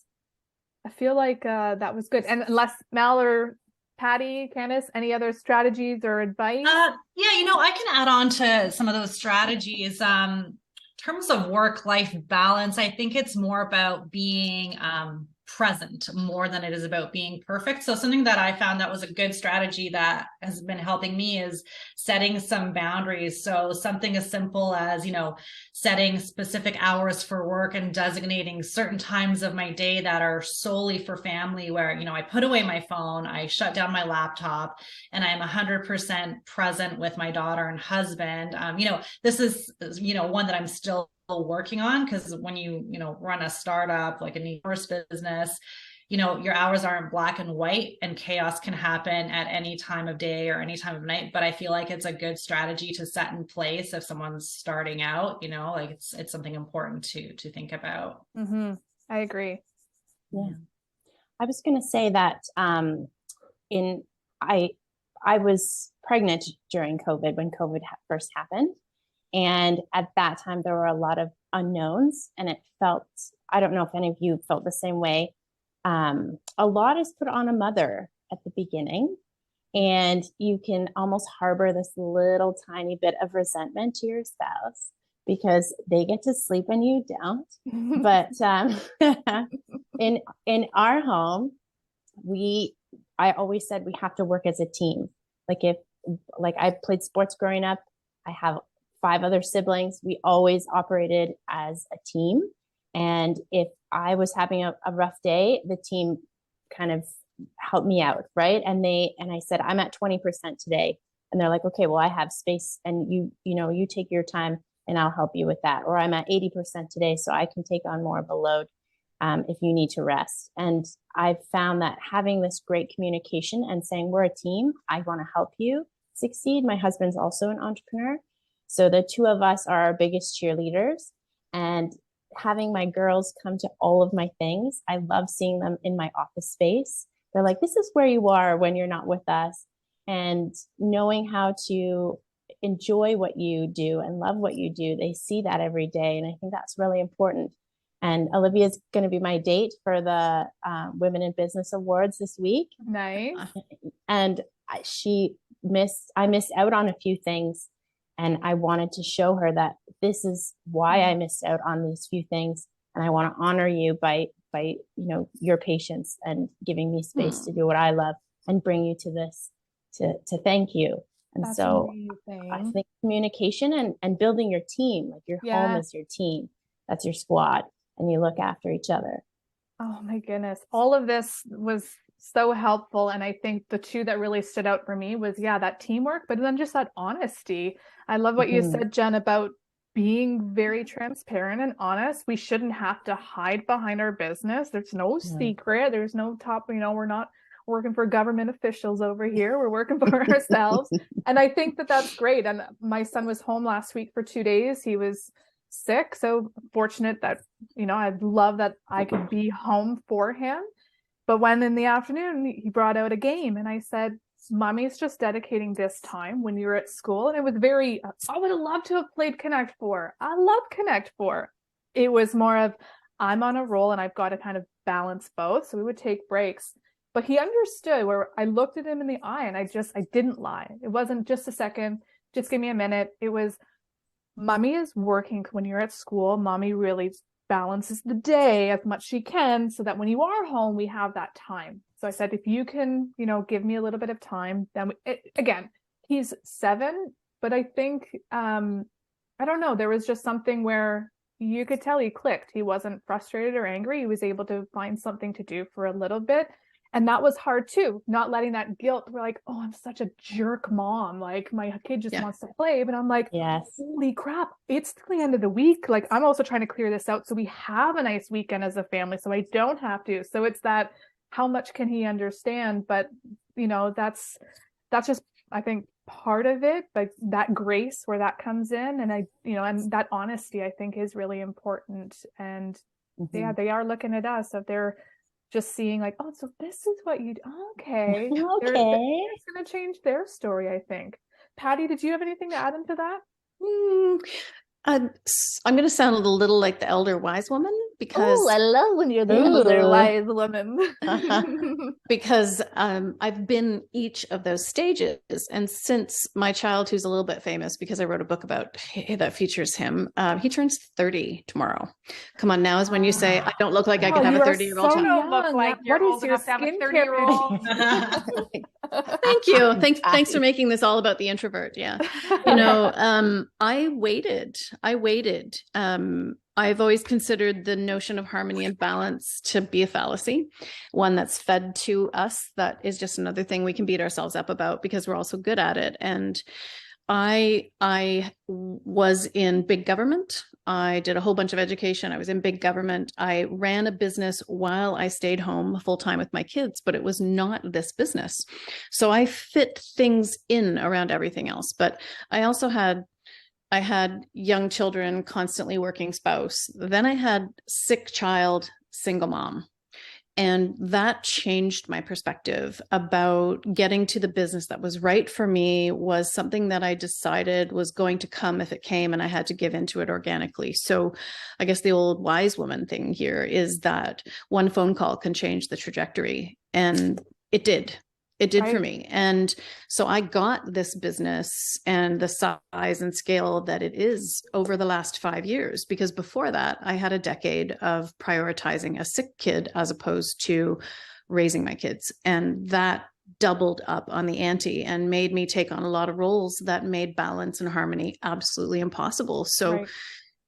I feel like that was good. And unless Mel or Patty, Candice, any other strategies or advice? I can add on to some of those strategies. In terms of work-life balance, I think it's more about being present more than it is about being perfect. So something that I found that was a good strategy that has been helping me is setting some boundaries. So something as simple as, setting specific hours for work and designating certain times of my day that are solely for family, where, I put away my phone, I shut down my laptop, and I'm 100% present with my daughter and husband. This is, one that I'm still working on, because when you run a startup, like an e-commerce business, your hours aren't black and white, and chaos can happen at any time of day or any time of night. But I feel like it's a good strategy to set in place if someone's starting out, like it's something important to think about. Mm-hmm. I agree. Yeah. I was going to say that I was pregnant during COVID when COVID first happened. And at that time, there were a lot of unknowns, and it felt, I don't know if any of you felt the same way. A lot is put on a mother at the beginning, and you can almost harbor this little tiny bit of resentment to your spouse because they get to sleep and you don't. But in our home, I always said we have to work as a team. Like I played sports growing up, I have 5 other siblings. We always operated as a team. And if I was having a rough day, the team kind of helped me out, right? And I said, I'm at 20% today. And they're like, okay, well, I have space, and you take your time and I'll help you with that. Or I'm at 80% today, so I can take on more of a load if you need to rest. And I've found that having this great communication and saying, we're a team, I want to help you succeed. My husband's also an entrepreneur. So the 2 of us are our biggest cheerleaders, and having my girls come to all of my things. I love seeing them in my office space. They're like, this is where you are when you're not with us. And knowing how to enjoy what you do and love what you do, they see that every day. And I think that's really important. And Olivia's going to be my date for the Women in Business Awards this week. Nice. And I missed out on a few things. And I wanted to show her that this is why I missed out on these few things. And I want to honor you by your patience and giving me space to do what I love and bring you to this to thank you. And That's so amazing. I think communication and building your team, like your home is your team. That's your squad, and you look after each other. Oh my goodness. All of this was so helpful. And I think the 2 that really stood out for me was, that teamwork, but then just that honesty. I love what you said, Jen, about being very transparent and honest. We shouldn't have to hide behind our business. There's no secret. There's no top, we're not working for government officials over here. We're working for ourselves. And I think that that's great. And my son was home last week for 2 days. He was sick. So fortunate that, I'd love that I could be home for him. But when in the afternoon, he brought out a game, and I said, Mommy's just dedicating this time when you're at school. And it was I would have loved to have played Connect 4. I love Connect 4. It was more of, I'm on a roll and I've got to kind of balance both. So we would take breaks. But he understood, where I looked at him in the eye and I didn't lie. It wasn't just a second, just give me a minute. It was, Mommy is working when you're at school. Mommy really balances the day as much as she can so that when you are home, we have that time. So I said, if you can, give me a little bit of time, then again, he's 7, but I think, I don't know, there was just something where you could tell he clicked. He wasn't frustrated or angry. He was able to find something to do for a little bit. And that was hard too, not letting that guilt. We're like, oh, I'm such a jerk mom. Like, my kid just wants to play. But I'm like, holy crap, it's the end of the week. Like, I'm also trying to clear this out so we have a nice weekend as a family, so I don't have to. So it's that, how much can he understand? But, that's just, I think, part of it. But that grace where that comes in, and and that honesty, I think, is really important. And they are looking at us. If they're just seeing like, oh, so this is what you do. Okay. They're going to change their story, I think. Patty, did you have anything to add into that? I'm going to sound a little like the elder wise woman, because I love when you're the older wise woman. because I've been each of those stages. And since my child, who's a little bit famous because I wrote a book about that features him, he turns 30 tomorrow. Come on, now is when you say, I don't look like I could have a 30-year-old child. You don't look like you're old enough to have a 30-year-old. Thank you. Thanks for making this all about the introvert. Yeah. You know, I waited. I've always considered the notion of harmony and balance to be a fallacy, one that's fed to us. That is just another thing we can beat ourselves up about because we're all so good at it. And I was in big government. I did a whole bunch of education. I was in big government. I ran a business while I stayed home full time with my kids, but it was not this business. So I fit things in around everything else. But I also had young children, constantly working spouse. Then I had sick child, single mom. And that changed my perspective about getting to the business that was right for me, was something that I decided was going to come if it came, and I had to give into it organically. So I guess the old wise woman thing here is that one phone call can change the trajectory. And it did. It did for me. And so I got this business and the size and scale that it is over the last 5 years, because before that, I had a decade of prioritizing a sick kid as opposed to raising my kids. And that doubled up on the ante and made me take on a lot of roles that made balance and harmony absolutely impossible. So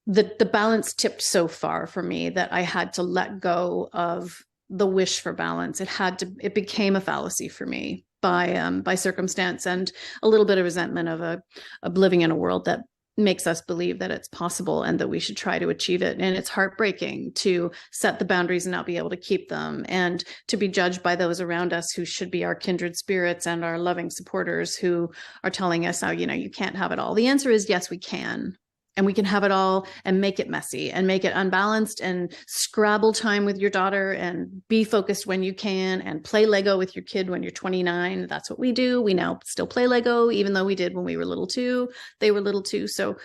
the balance tipped so far for me that I had to let go of the wish for balance. It became a fallacy for me by circumstance and a little bit of resentment of living in a world that makes us believe that it's possible and that we should try to achieve it. And it's heartbreaking to set the boundaries and not be able to keep them, and to be judged by those around us who should be our kindred spirits and our loving supporters who are telling us, oh, you can't have it all. The answer is yes, we can. And we can have it all and make it messy and make it unbalanced and scrabble time with your daughter and be focused when you can and play Lego with your kid when you're 29. That's what we do. We now still play Lego, even though we did when we were little too. They were little too. So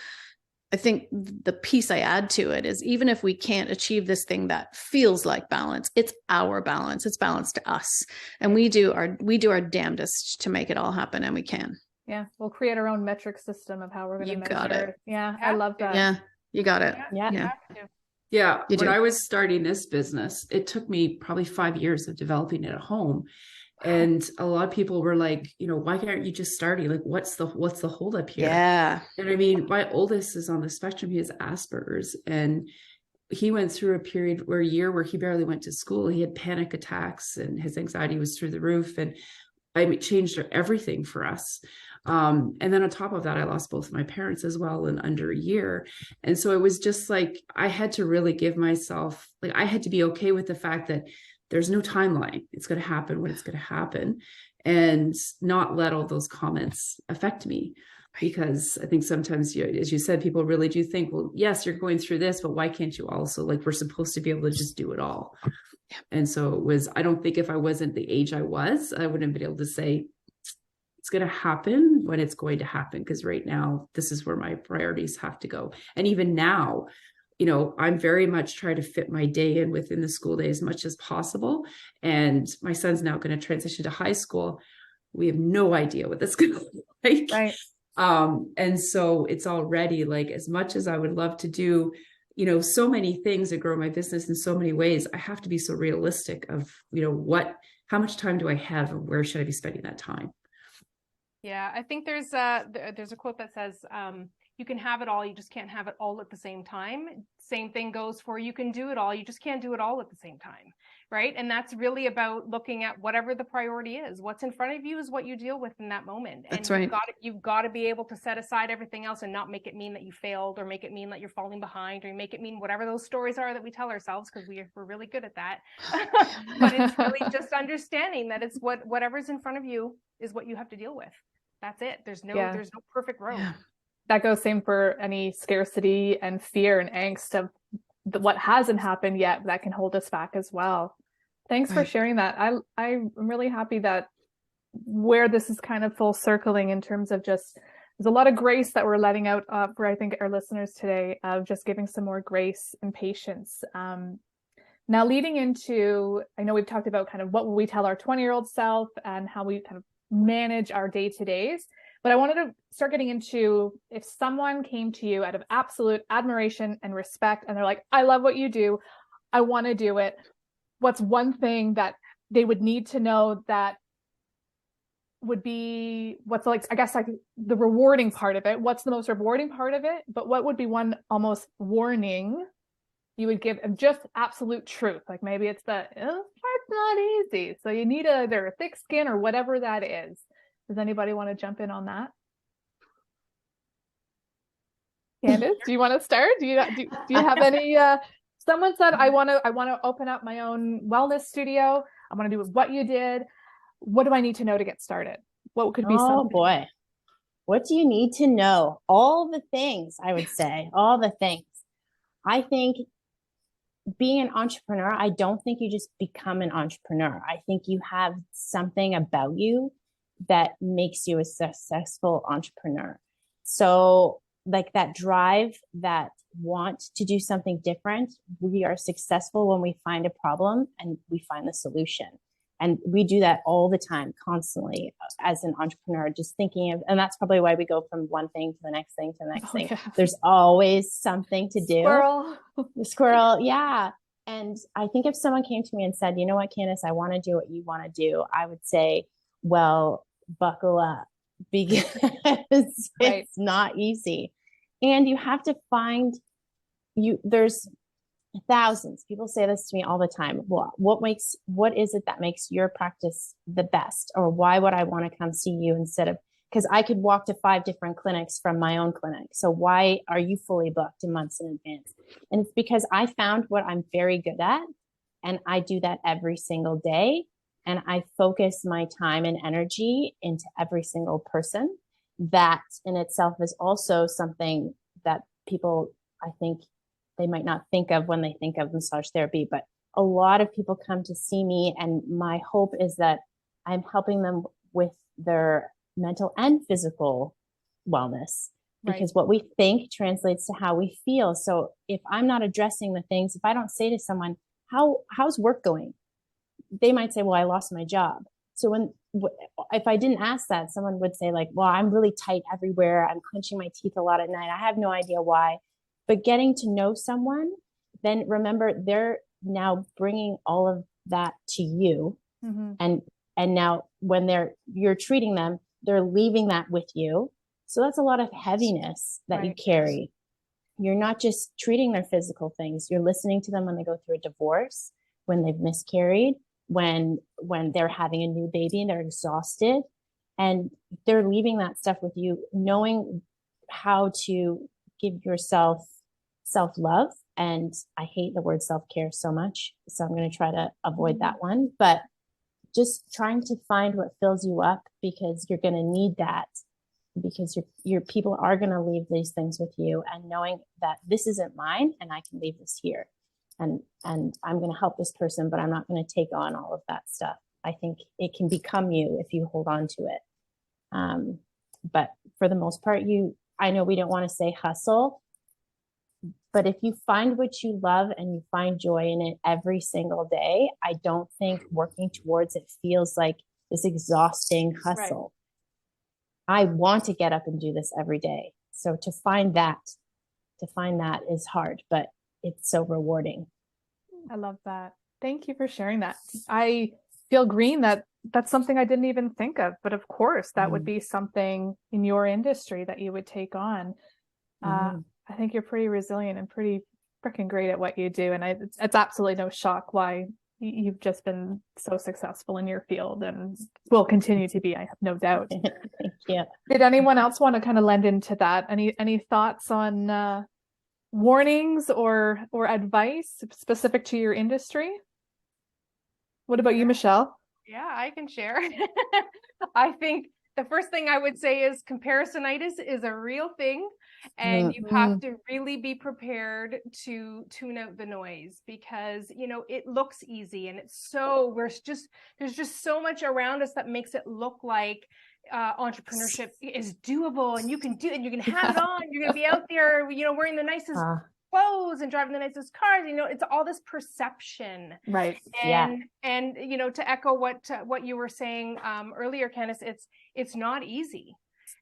I think the piece I add to it is, even if we can't achieve this thing that feels like balance, it's our balance. It's balance to us. And we do our damnedest to make it all happen, and we can. Yeah, we'll create our own metric system of how we're going to measure. Got it. Yeah, I love that. Yeah, you got it. Yeah. When I was starting this business, it took me probably 5 years of developing it at home. And a lot of people were like, why can't you just start? Like, what's the holdup here? Yeah. And I mean, my oldest is on the spectrum. He has Asperger's, and he went through a year where he barely went to school. He had panic attacks and his anxiety was through the roof. And it changed everything for us. And then on top of that, I lost both of my parents as well in under a year. And so it was just like, I had to really give myself, I had to be okay with the fact that there's no timeline. It's going to happen when it's going to happen, and not let all those comments affect me. Because I think sometimes, as you said, people really do think, well, yes, you're going through this, but why can't you also, we're supposed to be able to just do it all. And so I don't think if I wasn't the age I was, I wouldn't have been able to say, it's going to happen when it's going to happen. Because right now, this is where my priorities have to go. And even now, I'm very much trying to fit my day in within the school day as much as possible. And my son's now going to transition to high school. We have no idea what that's going to look like. Right. And so it's already as much as I would love to do, so many things to grow my business in so many ways, I have to be so realistic of, how much time do I have and where should I be spending that time? Yeah, I think there's a quote that says, you can have it all, you just can't have it all at the same time. Same thing goes for, you can do it all, you just can't do it all at the same time, right? And that's really about looking at whatever the priority is. What's in front of you is what you deal with in that moment. That's and right. You've got to be able to set aside everything else and not make it mean that you failed, or make it mean that you're falling behind, or make it mean whatever those stories are that we tell ourselves, because we're really good at that. But it's really just understanding that it's whatever's in front of you is what you have to deal with. That's it. There's no perfect road. Yeah. That goes same for any scarcity and fear and angst of what hasn't happened yet that can hold us back as well. Thanks for sharing that. I'm really happy that where this is kind of full circling in terms of just there's a lot of grace that we're letting out for, I think, our listeners today, of just giving some more grace and patience. Now, leading into, I know we've talked about kind of what will we tell our 20-year-old self and how we kind of manage our day-to-days. But I wanted to start getting into, if someone came to you out of absolute admiration and respect, and they're like, I love what you do, I want to do it. What's one thing that they would need to know that would be, what's like, I guess, like the rewarding part of it? What's the most rewarding part of it? But what would be one almost warning you would give of just absolute truth? Like maybe it's the, it's not easy, so you need either a thick skin or whatever that is. Does anybody want to jump in on that? Candace, do you want to start? Do you have any? Someone said, I want to open up my own wellness studio. I want to do what you did. What do I need to know to get started? What could be something? Oh boy, what do you need to know? All the things, I would say, all the things. I think being an entrepreneur, I don't think you just become an entrepreneur. I think you have something about you that makes you a successful entrepreneur. So like that drive, that want to do something different, we are successful when we find a problem and we find the solution. And we do that all the time, constantly, as an entrepreneur, just thinking of, and that's probably why we go from one thing to the next thing to the next thing. Yeah. There's always something to do. The squirrel. Yeah. And I think if someone came to me and said, you know what, Candace, I want to do what you want to do, I would say, well, buckle up, because it's not easy. And you have to find there's thousands. People say this to me all the time. Well, what is it that makes your practice the best? Or why would I want to come see you instead of, because I could walk to 5 different clinics from my own clinic. So why are you fully booked in months in advance? And it's because I found what I'm very good at, and I do that every single day. And I focus my time and energy into every single person. That in itself is also something that people, I think, they might not think of when they think of massage therapy, but a lot of people come to see me, and my hope is that I'm helping them with their mental and physical wellness, because what we think translates to how we feel. So if I'm not addressing the things, if I don't say to someone, how's work going? They might say, well, I lost my job. So if I didn't ask that, someone would say like, well, I'm really tight everywhere. I'm clenching my teeth a lot at night. I have no idea why. But getting to know someone, then remember, they're now bringing all of that to you. Mm-hmm. And now when you're treating them, they're leaving that with you. So that's a lot of heaviness that you carry. You're not just treating their physical things. You're listening to them when they go through a divorce, when they've miscarried, when they're having a new baby and they're exhausted, and they're leaving that stuff with you, knowing how to give yourself self-love. And I hate the word self-care so much, so I'm going to try to avoid that one, but just trying to find what fills you up, because you're going to need that, because your people are going to leave these things with you, and knowing that this isn't mine and I can leave this here, and I'm going to help this person, but I'm not going to take on all of that stuff. I think it can become you if you hold on to it. But for the most part, I know we don't want to say hustle, but if you find what you love and you find joy in it every single day, I don't think working towards it feels like this exhausting hustle. Right. I want to get up and do this every day. So to find that is hard, but it's so rewarding. I love that. Thank you for sharing that. I feel green that's something I didn't even think of, but of course that would be something in your industry that you would take on. I think you're pretty resilient and pretty freaking great at what you do. And it's absolutely no shock why you've just been so successful in your field and will continue to be, I have no doubt. Thank you. Did anyone else want to kind of lend into that? Any thoughts on warnings or advice specific to your industry? What about you, Michelle? Yeah, I can share. I think the first thing I would say is comparisonitis is a real thing, and you have to really be prepared to tune out the noise, because it looks easy, and there's just so much around us that makes it look like entrepreneurship is doable and you can do it and you can have it on. You're going to be out there, wearing the nicest clothes and driving the nicest cars. It's all this perception. Right. And to echo what you were saying earlier, Candace, it's not easy.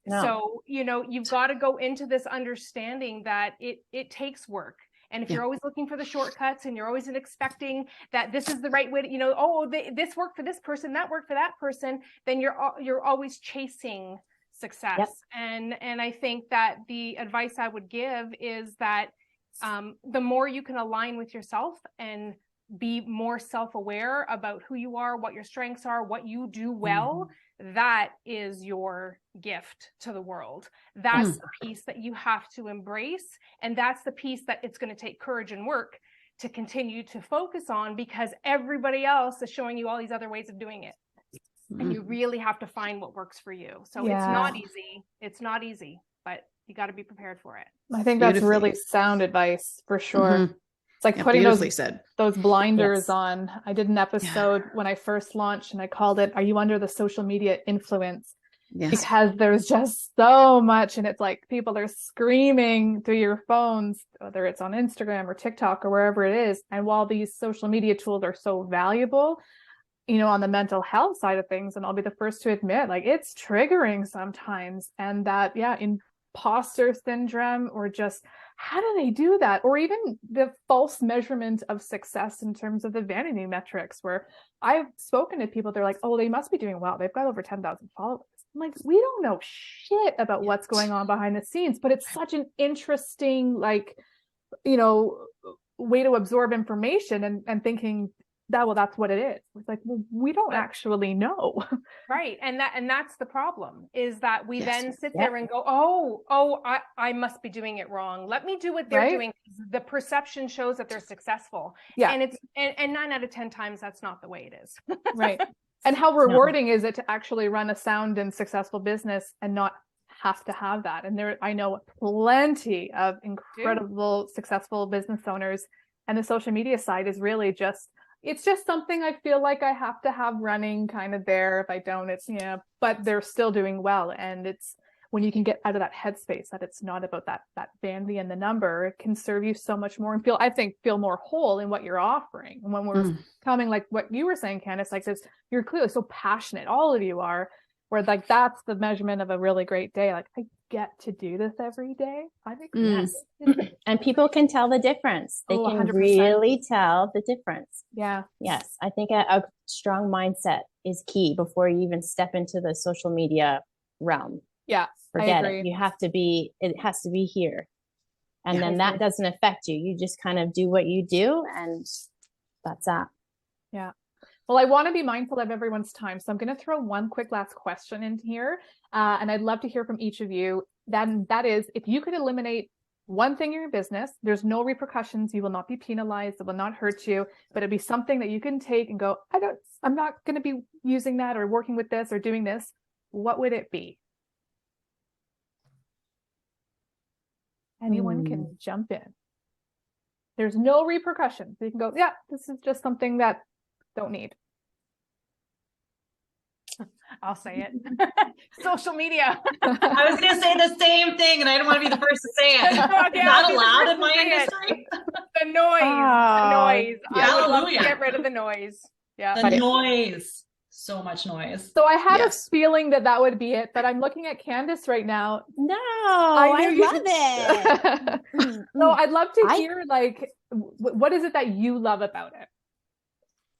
No. So, you've got to go into this understanding that it takes work. And if you're always looking for the shortcuts and you're always expecting that this is the right way to, this worked for this person, that worked for that person, then you're always chasing success. Yep. And I think that the advice I would give is that the more you can align with yourself and be more self-aware about who you are, what your strengths are, what you do well, that is your gift to the world. That's the piece that you have to embrace. And that's the piece that it's going to take courage and work to continue to focus on, because everybody else is showing you all these other ways of doing it. And you really have to find what works for you. So it's not easy. It's not easy, but you got to be prepared for it. I think that's really sound advice for sure. It's like putting those blinders on. I did an episode when I first launched and I called it, "Are you under the social media influence?" Yes. Because there's just so much, and it's like people are screaming through your phones, whether it's on Instagram or TikTok or wherever it is. And while these social media tools are so valuable, on the mental health side of things, and I'll be the first to admit, like, it's triggering sometimes. And that, imposter syndrome, or just how do they do that? Or even the false measurement of success in terms of the vanity metrics, where I've spoken to people, they're like, oh, they must be doing well. They've got over 10,000 followers. I'm like, we don't know shit about what's going on behind the scenes, but it's such an interesting, way to absorb information and thinking that, well, that's what it is. It's like, well, we don't actually know. Right. And that's the problem, is that we then sit there and go, I must be doing it wrong. Let me do what they're doing. The perception shows that they're successful. Yeah. And it's, and 9 out of 10 times, that's not the way it is. Right. And how rewarding is it to actually run a sound and successful business and not have to have that? And I know plenty of incredible, successful business owners, and the social media side is really it's just something I feel like I have to have running kind of there. If I don't, it's, but they're still doing well. And it's when you can get out of that headspace, that it's not about that vanity and the number, it can serve you so much more and feel more whole in what you're offering. And when we're coming, like what you were saying, Candace, like this, you're clearly so passionate. All of you are, where like, that's the measurement of a really great day. Like, I get to do this every day. I think and people can tell the difference. They can 100%. Really tell the difference. Yeah. Yes. I think a strong mindset is key before you even step into the social media realm. Yeah. Forget it. It has to be here. And then that doesn't affect you. You just kind of do what you do, and that's that. Yeah. Well, I want to be mindful of everyone's time. So I'm going to throw one quick last question in here. And I'd love to hear from each of you. That is, if you could eliminate one thing in your business, there's no repercussions. You will not be penalized. It will not hurt you, but it'd be something that you can take and go, I'm not going to be using that or working with this or doing this. What would it be? Anyone can jump in. There's no repercussions. You can go, this is just something that don't need. I'll say it. Social media. I was going to say the same thing, and I don't want to be the first to say it. Not allowed in my industry. The noise. The noise. I would love to get rid of the noise. Yeah. The noise. So much noise. So I had a feeling that would be it, but I'm looking at Candace right now. No, I love it. So I'd love to hear, like, what is it that you love about it?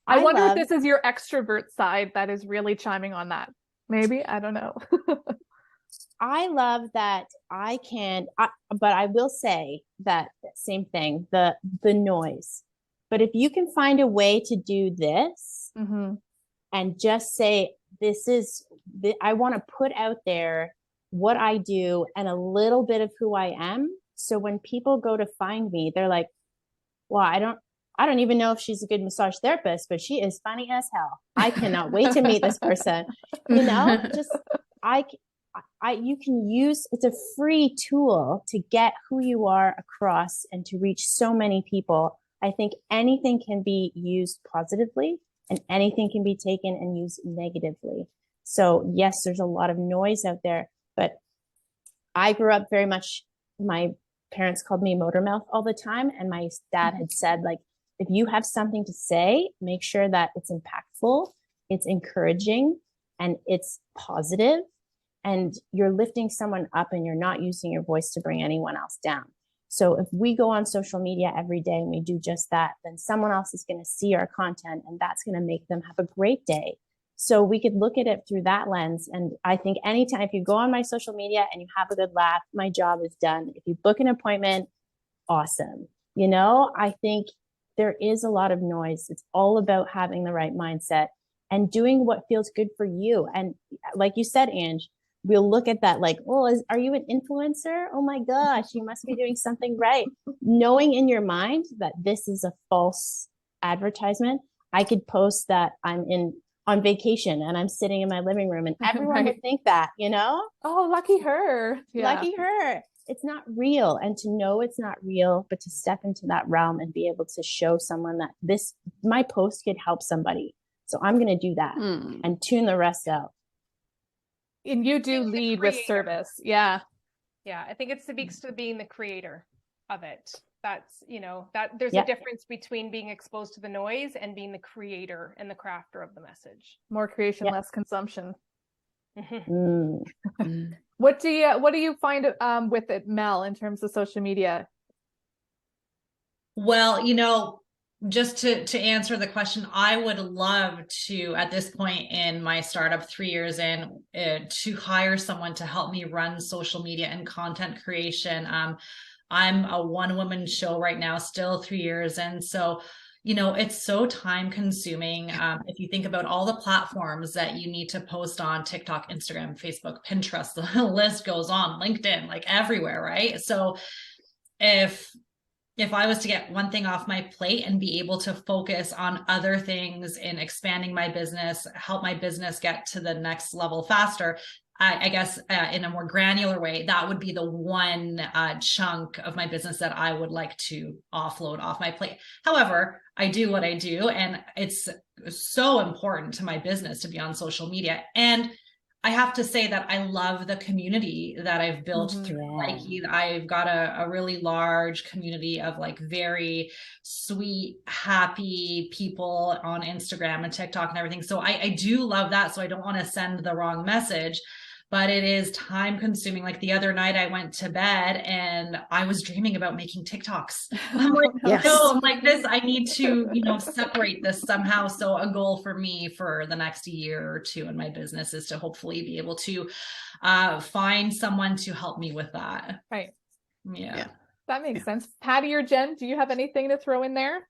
I wonder if this is your extrovert side that is really chiming on that. Maybe, I don't know. I love that but I will say that same thing, the noise. But if you can find a way to do this and just say, I want to put out there what I do and a little bit of who I am. So when people go to find me, they're like, well, I don't even know if she's a good massage therapist, but she is funny as hell. I cannot wait to meet this person. You can use, it's a free tool to get who you are across and to reach so many people. I think anything can be used positively and anything can be taken and used negatively. So yes, there's a lot of noise out there, but I grew up very much, my parents called me motor mouth all the time. And my dad had said, like, if you have something to say, make sure that it's impactful, it's encouraging, and it's positive, and you're lifting someone up and you're not using your voice to bring anyone else down. So if we go on social media every day and we do just that, then someone else is going to see our content and that's going to make them have a great day. So we could look at it through that lens. And I think anytime, if you go on my social media and you have a good laugh, my job is done. If you book an appointment, awesome. You know, I think there is a lot of noise. It's all about having the right mindset and doing what feels good for you. And like you said, Ange, we'll look at that like, oh, are you an influencer? Oh my gosh, you must be doing something right. Knowing in your mind that this is a false advertisement. I could post that I'm on vacation and I'm sitting in my living room and everyone would think that, you know? Oh, lucky her. Yeah. Lucky her. It's not real. And to know it's not real, but to step into that realm and be able to show someone that my post could help somebody. So I'm going to do that and tune the rest out. And you do lead with service. Yeah. Yeah. I think it speaks to being the creator of it. That's, you know, that there's a difference between being exposed to the noise and being the creator and the crafter of the message. More creation, less consumption. Mm. What do you find with it, Mel, in terms of social media? Well, you know, just to answer the question, I would love to, at this point in my startup, 3 years in, to hire someone to help me run social media and content creation. I'm a one-woman show right now, still 3 years. And so, you know, it's so time consuming. If you think about all the platforms that you need to post on, TikTok, Instagram, Facebook, Pinterest, the list goes on, LinkedIn, like everywhere, right? So if I was to get one thing off my plate and be able to focus on other things in expanding my business, help my business get to the next level faster, I guess in a more granular way, that would be the one chunk of my business that I would like to offload off my plate. However, I do what I do, and it's so important to my business to be on social media. And I have to say that I love the community that I've built through Lykke. I've got a really large community of like very sweet, happy people on Instagram and TikTok and everything. So I do love that. So I don't want to send the wrong message, but it is time consuming. Like the other night I went to bed and I was dreaming about making TikToks. I'm like, no, I'm like this, I need to, you know, separate this somehow. So a goal for me for the next year or two in my business is to hopefully be able to find someone to help me with that. Right. Yeah. That makes sense. Patty or Jen, do you have anything to throw in there?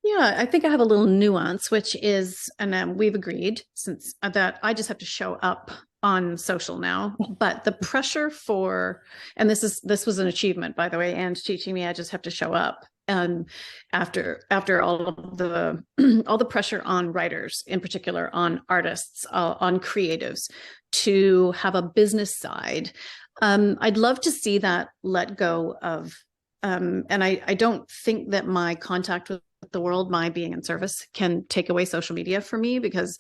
Yeah, I think I have a little nuance, which is, and we've agreed since that I just have to show up on social now, but the pressure for, and this was an achievement, by the way, and teaching me I just have to show up. And after all of the all the pressure on writers, in particular on artists, on creatives, to have a business side, I'd love to see that let go of. And I don't think that my contact with the world, my being in service, can take away social media for me, because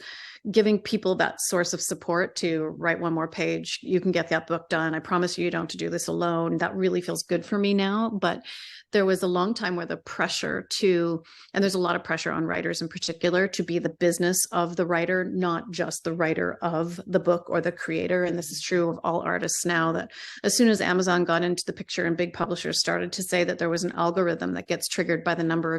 giving people that source of support to write one more page, you can get that book done, I promise you don't have to do this alone, that really feels good for me now. But there was a long time where the pressure to, and there's a lot of pressure on writers in particular, to be the business of the writer, not just the writer of the book or the creator. And this is true of all artists now, that as soon as Amazon got into the picture and big publishers started to say that there was an algorithm that gets triggered by the number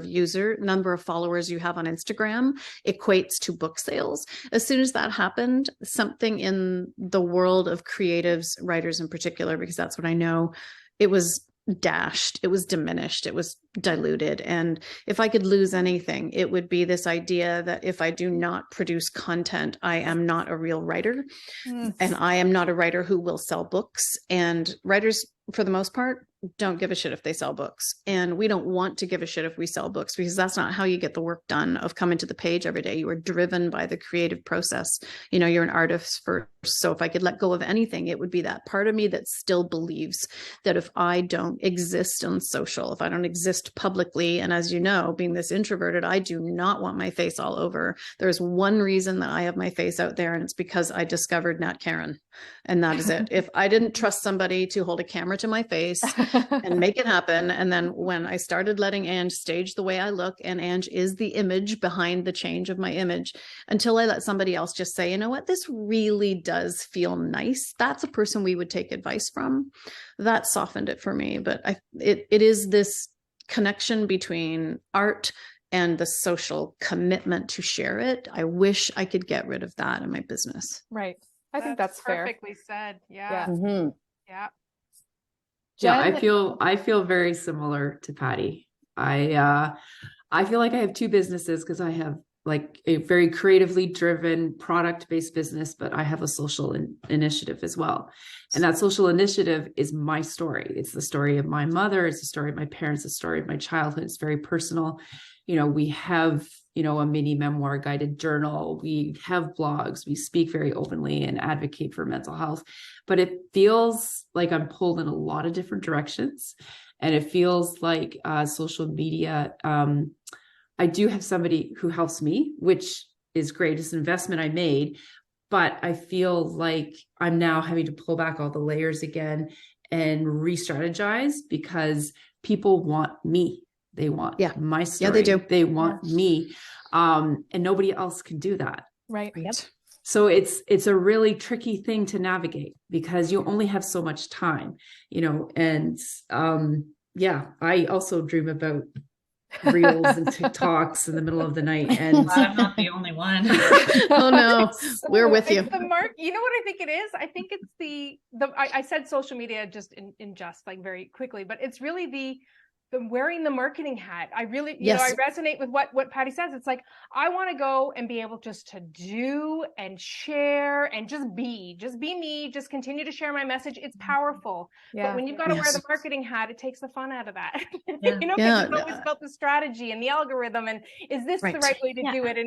of followers you have on Instagram equates to book sales. As soon as that happened, something in the world of creatives, writers in particular, because that's what I know, it was dashed, it was diminished, it was diluted. And if I could lose anything, it would be this idea that if I do not produce content, I am not a real writer. And I am not a writer who will sell books. And writers, for the most part, don't give a shit if they sell books. And we don't want to give a shit if we sell books, because that's not how you get the work done of coming to the page every day. You are driven by the creative process. You know, you're an artist first So if I could let go of anything, it would be that part of me that still believes that if I don't exist on social, if I don't exist publicly, and as you know, being this introverted, I do not want my face all over. There's one reason that I have my face out there, and it's because I discovered Nat Karen. And that is it. If I didn't trust somebody to hold a camera to my face and make it happen, and then when I started letting Ange stage the way I look, and Ange is the image behind the change of my image, until I let somebody else just say, you know what, this really does feel nice. That's a person we would take advice from. That softened it for me. But it is this connection between art and the social commitment to share it. I wish I could get rid of that in my business. Right. I think that's fair. Perfectly said. Yeah. Mhm. Yeah. Yeah, Jen? I feel very similar to Patty. I feel like I have two businesses because I have like a very creatively driven product-based business, but I have a social initiative as well. And that social initiative is my story. It's the story of my mother. It's the story of my parents, the story of my childhood. It's very personal. We have, a mini memoir guided journal. We have blogs. We speak very openly and advocate for mental health, but it feels like I'm pulled in a lot of different directions. And it feels like social media, I do have somebody who helps me, which is great. It's an investment I made, but I feel like I'm now having to pull back all the layers again and re-strategize because people want me. They want my story. Yeah, they do. They want me. And nobody else can do that. Right. Yep. So it's a really tricky thing to navigate because you only have so much time, and I also dream about reels and TikToks in the middle of the night. And I'm not the only one. Oh no, we're with you. It's the mark. You know what I think it is? I think it's I said social media just in just like very quickly, but it's really the wearing the marketing hat. I really, I resonate with what Patty says. It's like, I want to go and be able just to do and share and just be me, just continue to share my message. It's powerful. Yeah. But when you've got to wear the marketing hat, it takes the fun out of that. Yeah. It's always about the strategy and the algorithm and is this the right way to do it?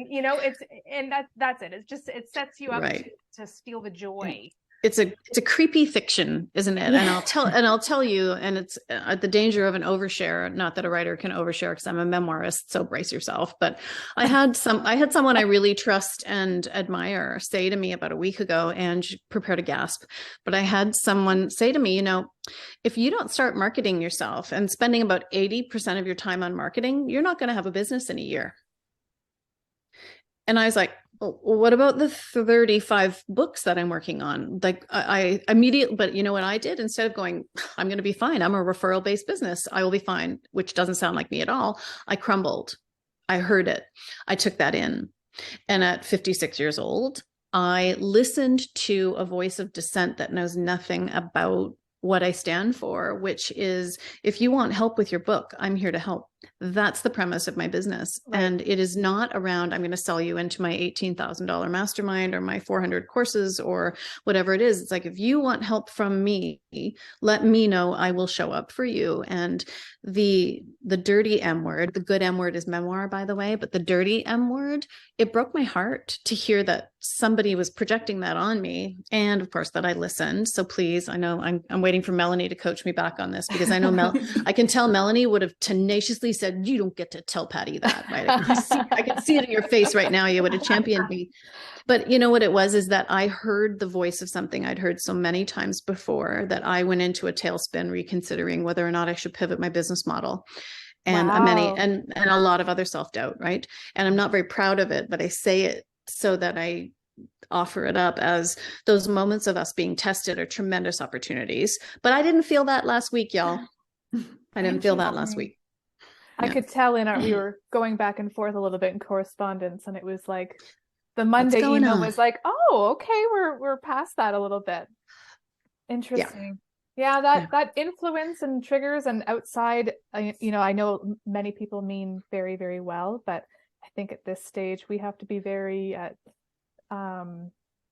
And that's it. It sets you up to steal the joy. It's a creepy fiction, isn't it? And I'll tell you, and it's at the danger of an overshare. Not that a writer can overshare because I'm a memoirist, so brace yourself. But I had someone I really trust and admire say to me about a week ago, and prepare to gasp. But I had someone say to me, if you don't start marketing yourself and spending about 80% of your time on marketing, you're not going to have a business in a year. And I was like, well, what about the 35 books that I'm working on? Like I immediately, but you know what I did? Instead of going, I'm going to be fine. I'm a referral based business. I will be fine, which doesn't sound like me at all. I crumbled. I heard it. I took that in. And at 56 years old, I listened to a voice of dissent that knows nothing about what I stand for, which is, if you want help with your book, I'm here to help. That's the premise of my business. Right. And it is not around, I'm going to sell you into my $18,000 mastermind or my 400 courses or whatever it is. It's like, if you want help from me, let me know. I will show up for you. And the dirty M word, the good M word is memoir, by the way, but the dirty M word, it broke my heart to hear that somebody was projecting that on me. And of course that I listened. So please, I know I'm waiting for Melanie to coach me back on this, because I know I can tell Melanie would have tenaciously said, you don't get to tell Patty that, right? I can see it in your face right now. You would have championed me. But you know what it was, is that I heard the voice of something I'd heard so many times before that I went into a tailspin reconsidering whether or not I should pivot my business model. And and a lot of other self-doubt, right? And I'm not very proud of it, but I say it so that I offer it up as those moments of us being tested are tremendous opportunities. But I didn't feel that last week, y'all. I didn't feel that last week. I could tell we were going back and forth a little bit in correspondence, and it was like the Monday email was like, oh, okay, we're past that a little bit. Interesting. Yeah, that influence and triggers and outside, I know many people mean very, very well, but I think at this stage we have to be very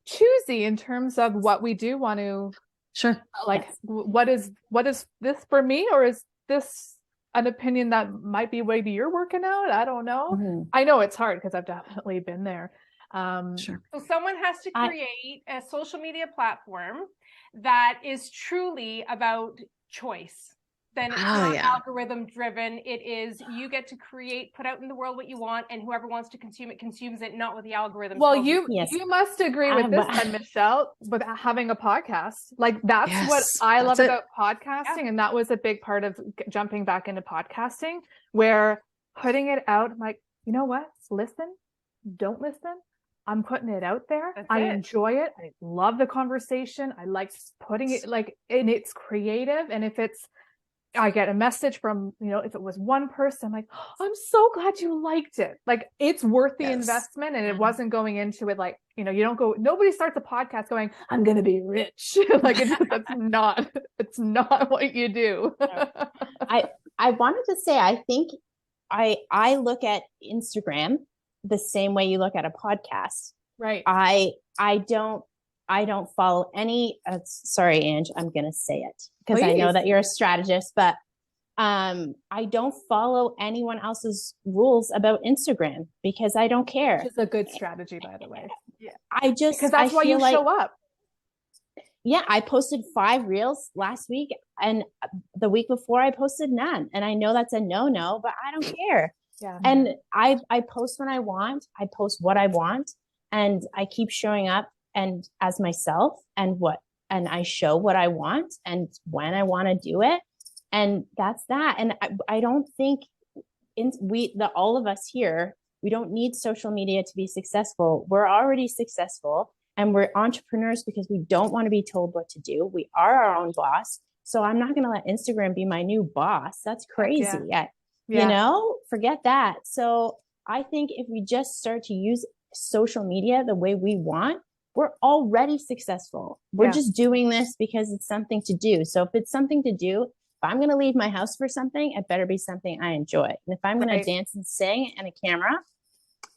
choosy in terms of what we do want to. Sure. Like, what is this for me, or is this an opinion that might be maybe you're working out? I don't know. Mm-hmm. I know it's hard because I've definitely been there. Sure. So someone has to create a social media platform that is truly about choice. Then it's not algorithm driven. It is, you get to create, put out in the world what you want, and whoever wants to consume it consumes it, not what the algorithm Well, tells you must agree with this then, Michelle, with having a podcast. Like that's what I love about podcasting. And that was a big part of jumping back into podcasting, where putting it out, I'm like, you know what? Listen, don't listen. I'm putting it out there. I enjoy it. I love the conversation. I like putting it and it's creative. And if I get a message from, if it was one person, I'm like, oh, I'm so glad you liked it. Like it's worth the investment. And it wasn't going into it like, you don't go, nobody starts a podcast going, I'm going to be rich. Like it's not what you do. I wanted to say, I think I look at Instagram the same way you look at a podcast. Right. I don't follow any, sorry, Ange, I'm going to say it because I know that you're a strategist, but I don't follow anyone else's rules about Instagram because I don't care. Which is a good strategy, by the way. Yeah. Because that's why you show up. Yeah, I posted 5 reels last week, and the week before I posted none. And I know that's a no, but I don't care. Yeah. And I post when I want, I post what I want, and I keep showing up and as myself and I show what I want and when I want to do it. And that's that. And I don't think all of us here, we don't need social media to be successful. We're already successful, and we're entrepreneurs because we don't want to be told what to do. We are our own boss. So I'm not going to let Instagram be my new boss. That's crazy. Forget that. So I think if we just start to use social media the way we want, we're already successful. We're just doing this because it's something to do. So if it's something to do, if I'm going to leave my house for something, it better be something I enjoy. And if I'm going to dance and sing and a camera,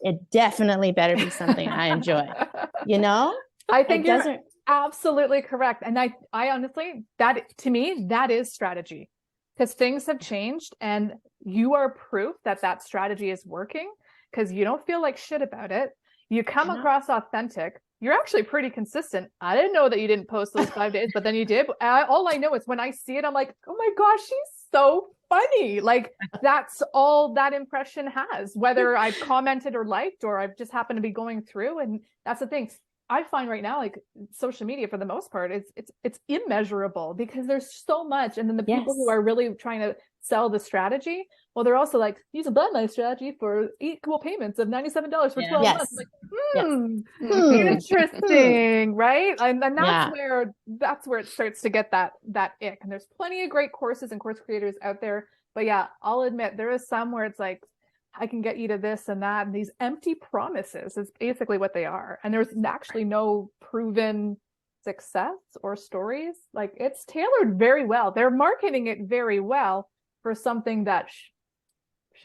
it definitely better be something I enjoy. I think you're absolutely correct. And I honestly, to me, that is strategy, because things have changed and you are proof that strategy is working because you don't feel like shit about it. You come across authentic. You're actually pretty consistent. I didn't know that you didn't post those 5 days, but then you did. All I know is when I see it, I'm like, oh my gosh, she's so funny. Like that's all that impression has, whether I've commented or liked, or I've just happened to be going through. And that's the thing. I find right now, like social media for the most part, it's immeasurable because there's so much. And then the people who are really trying to sell the strategy, well, they're also like, use a bloodline strategy for equal payments of $97 for 12 months. Like, interesting, right? And that's where it starts to get that ick. And there's plenty of great courses and course creators out there. But yeah, I'll admit there is some where it's like, I can get you to this and that. And these empty promises is basically what they are. And there's actually no proven success or stories. Like it's tailored very well. They're marketing it very well for something that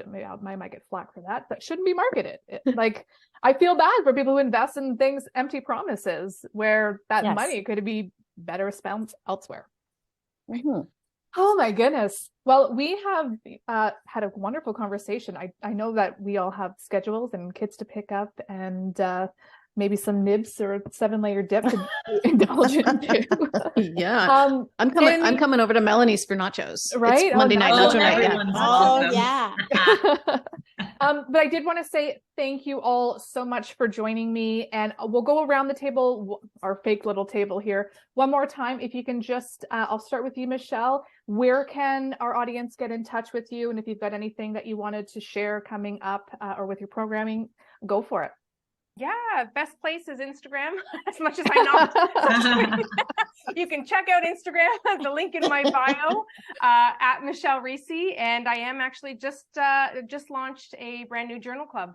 maybe I might get flack for that, but shouldn't be marketed. Like I feel bad for people who invest in things, empty promises, where that money could be better spent elsewhere. Mm-hmm. Oh my goodness. Well, we have had a wonderful conversation. I know that we all have schedules and kids to pick up and maybe some nibs or 7-layer dip to indulge in too. Yeah. I'm coming over to Melanie's for nachos. Right? It's Monday night nacho night. Oh yeah. But I did want to say thank you all so much for joining me, and we'll go around the table, our fake little table here, one more time. If you can just, I'll start with you, Michelle. Where can our audience get in touch with you? And if you've got anything that you wanted to share coming up or with your programming, go for it. Yeah, best place is Instagram, as much as I know. You can check out Instagram, the link in my bio, at Michelle Reese. And I am actually just launched a brand new journal club.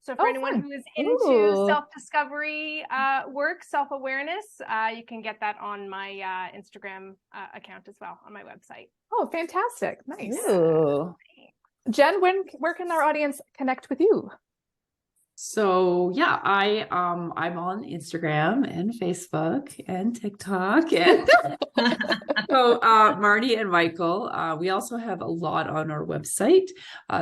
So for anyone who is into self-discovery work, self-awareness, you can get that on my Instagram account as well, on my website. Oh, fantastic. Nice. Ooh. Jen, where can our audience connect with you? So yeah, I'm on Instagram and Facebook and TikTok and so Marty and Michael, we also have a lot on our website.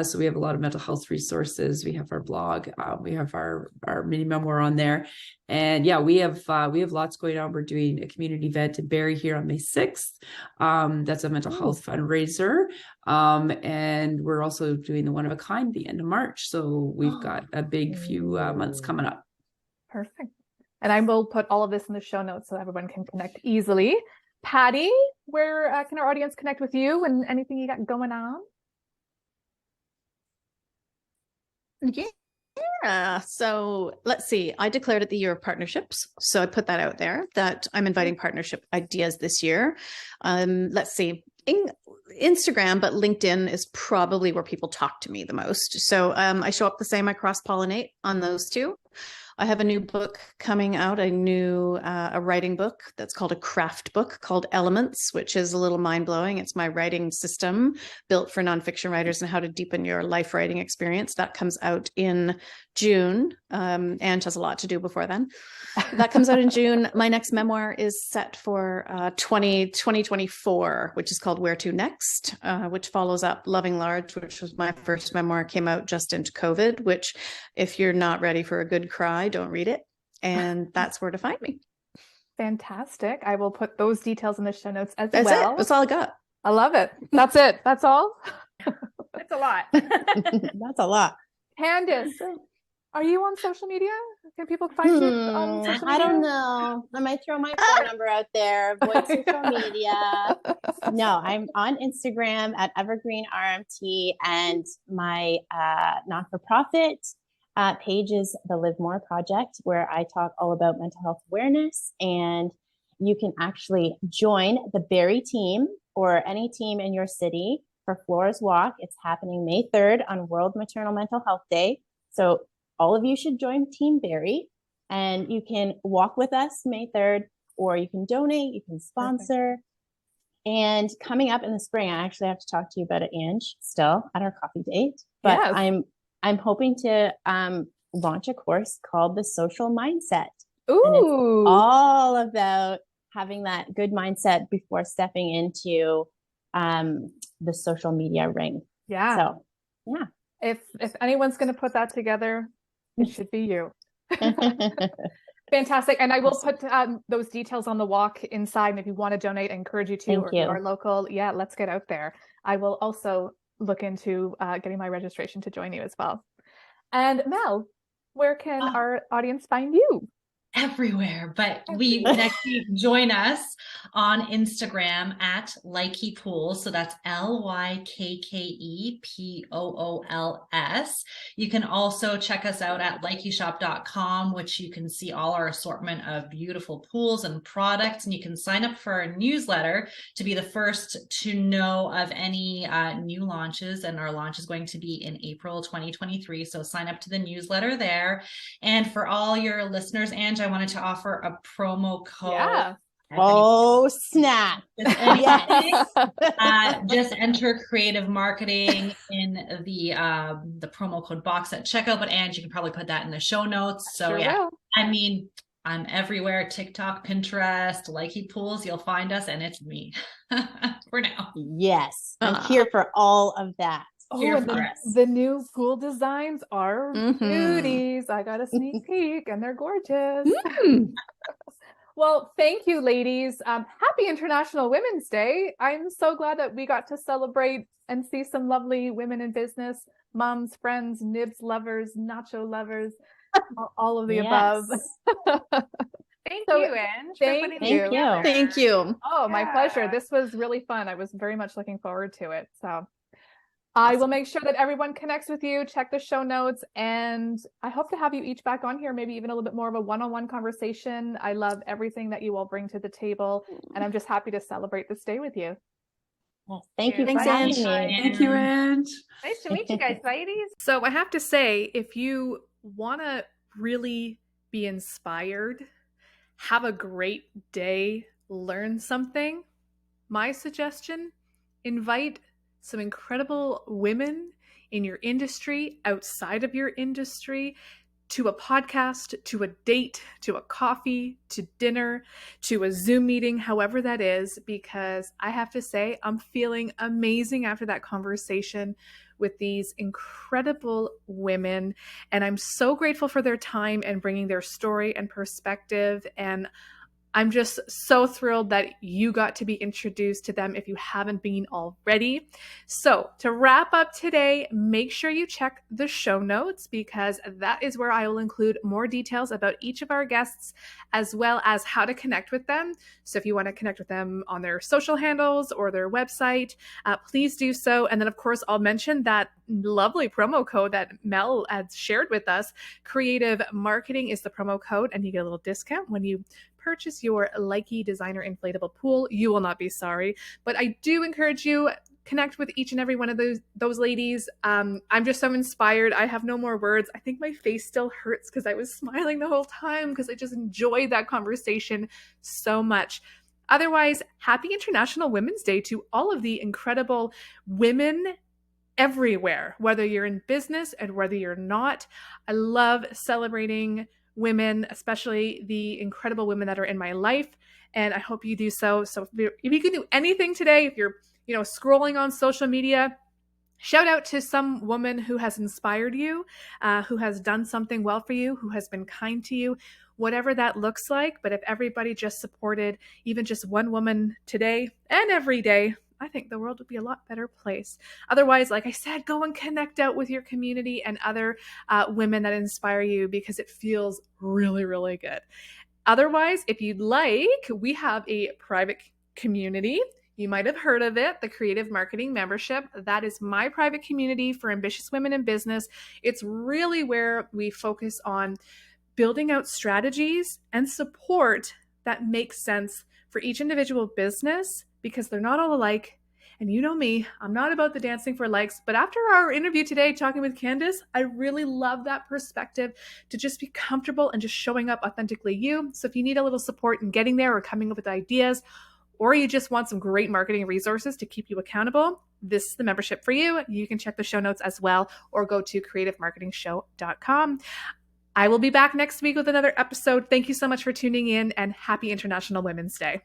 So we have a lot of mental health resources. We have our blog, we have our mini memoir on there. And yeah, we have lots going on. We're doing a community event in Barrie here on May 6th. That's a mental health fundraiser. And we're also doing the One of a Kind at the end of March. So we've got a big few months coming up. Perfect. And I will put all of this in the show notes so everyone can connect easily. Patty, where can our audience connect with you and anything you got going on? Yeah. So let's see. I declared it the year of partnerships. So I put that out there that I'm inviting partnership ideas this year. Let's see. Instagram, but LinkedIn is probably where people talk to me the most. So I show up the same. I cross-pollinate on those two. I have a new book coming out, a writing book that's called a craft book called Elements, which is a little mind-blowing. It's my writing system built for nonfiction writers and how to deepen your life writing experience. That comes out in June. Ange has a lot to do before then. That comes out in June. My next memoir is set for 2024, which is called Where to Next, which follows up Loving Large, which was my first memoir, came out just into COVID, which if you're not ready for a good cry, don't read it. And that's where to find me. Fantastic. I will put those details in the show notes as That's well. it. That's all I got. I love it. That's it. That's all. That's a lot. That's a lot. Candace, are you on social media? Can people find you on social media? I don't know. I might throw my phone number out there. Avoid social media. No, I'm on Instagram at Evergreen RMT, and my non-for-profit page is the Live More Project, where I talk all about mental health awareness. And you can actually join the Barrie team or any team in your city for Flora's Walk. It's happening May 3rd on World Maternal Mental Health Day. So all of you should join Team Barrie, and you can walk with us May 3rd, or you can donate, you can sponsor. And coming up in the spring, I actually have to talk to you about it, Ange, still at our coffee date. But yes. I'm hoping to launch a course called The Social Mindset. Ooh. And it's all about having that good mindset before stepping into the social media ring. Yeah. So, yeah. If anyone's going to put that together, it should be you. Fantastic. And I will put those details on the walk inside. And if you want to donate, I encourage you to. Thank you. If you are local, yeah, let's get out there. I will also look into getting my registration to join you as well. And Mel, where can our audience find you? Everywhere, but we actually join us on Instagram at Lykke Pools. So that's LYKKEPOOLS. You can also check us out at lykkeshop.com, which you can see all our assortment of beautiful pools and products. And you can sign up for our newsletter to be the first to know of any new launches. And our launch is going to be in April 2023. So sign up to the newsletter there. And for all your listeners, Ange, I wanted to offer a promo code. Yeah. Oh, snap. Yes. Just enter creative marketing in the promo code box at checkout. But Ange, you can probably put that in the show notes. So yeah, I mean, I'm everywhere. TikTok, Pinterest, Lykke Pools, you'll find us, and it's me for now. Yes. I'm here for all of that. The new pool designs are beauties. I got a sneak peek and they're gorgeous. Well, thank you, ladies. Happy International Women's Day. I'm so glad that we got to celebrate and see some lovely women in business, moms, friends, nibs lovers, nacho lovers, all of the above. Thank you, Ange. Thank you. Thank you. Oh, my pleasure. This was really fun. I was very much looking forward to it. So I will make sure that everyone connects with you, check the show notes, and I hope to have you each back on here, maybe even a little bit more of a one-on-one conversation. I love everything that you all bring to the table, and I'm just happy to celebrate this day with you. Well, thank you. Thanks, Ange. Thank you, Ange. Nice to meet you guys, ladies. So I have to say, if you want to really be inspired, have a great day, learn something, my suggestion, invite some incredible women in your industry, outside of your industry. to a podcast, to a date, to a coffee, to dinner, to a Zoom meeting, however that is, because I have to say, I'm feeling amazing after that conversation with these incredible women. And I'm so grateful for their time and bringing their story and perspective. And I'm just so thrilled that you got to be introduced to them if you haven't been already. So to wrap up today, make sure you check the show notes because that is where I will include more details about each of our guests as well as how to connect with them. So if you want to connect with them on their social handles or their website, please do so. And then of course, I'll mention that lovely promo code that Mel had shared with us. Creative Marketing is the promo code and you get a little discount when you purchase your Lykke designer inflatable pool. You will not be sorry. But I do encourage you, connect with each and every one of those ladies. I'm just so inspired. I have no more words. I think my face still hurts because I was smiling the whole time because I just enjoyed that conversation so much. Otherwise, happy International Women's Day to all of the incredible women everywhere, whether you're in business and whether you're not. I love celebrating women, especially the incredible women that are in my life. And I hope you do so. So if you can do anything today, if you're, scrolling on social media, shout out to some woman who has inspired you, who has done something well for you, who has been kind to you, whatever that looks like. But if everybody just supported even just one woman today and every day, I think the world would be a lot better place. Otherwise, like I said, go and connect out with your community and other women that inspire you because it feels really, really good. Otherwise, if you'd like, we have a private community. You might have heard of it, the Creative Marketing Membership. That is my private community for ambitious women in business. It's really where we focus on building out strategies and support that makes sense for each individual business because they're not all alike. And you know me, I'm not about the dancing for likes, but after our interview today, talking with Candace, I really love that perspective to just be comfortable and just showing up authentically you. So if you need a little support in getting there or coming up with ideas, or you just want some great marketing resources to keep you accountable, this is the membership for you. You can check the show notes as well, or go to creativemarketingshow.com. I will be back next week with another episode. Thank you so much for tuning in and happy International Women's Day.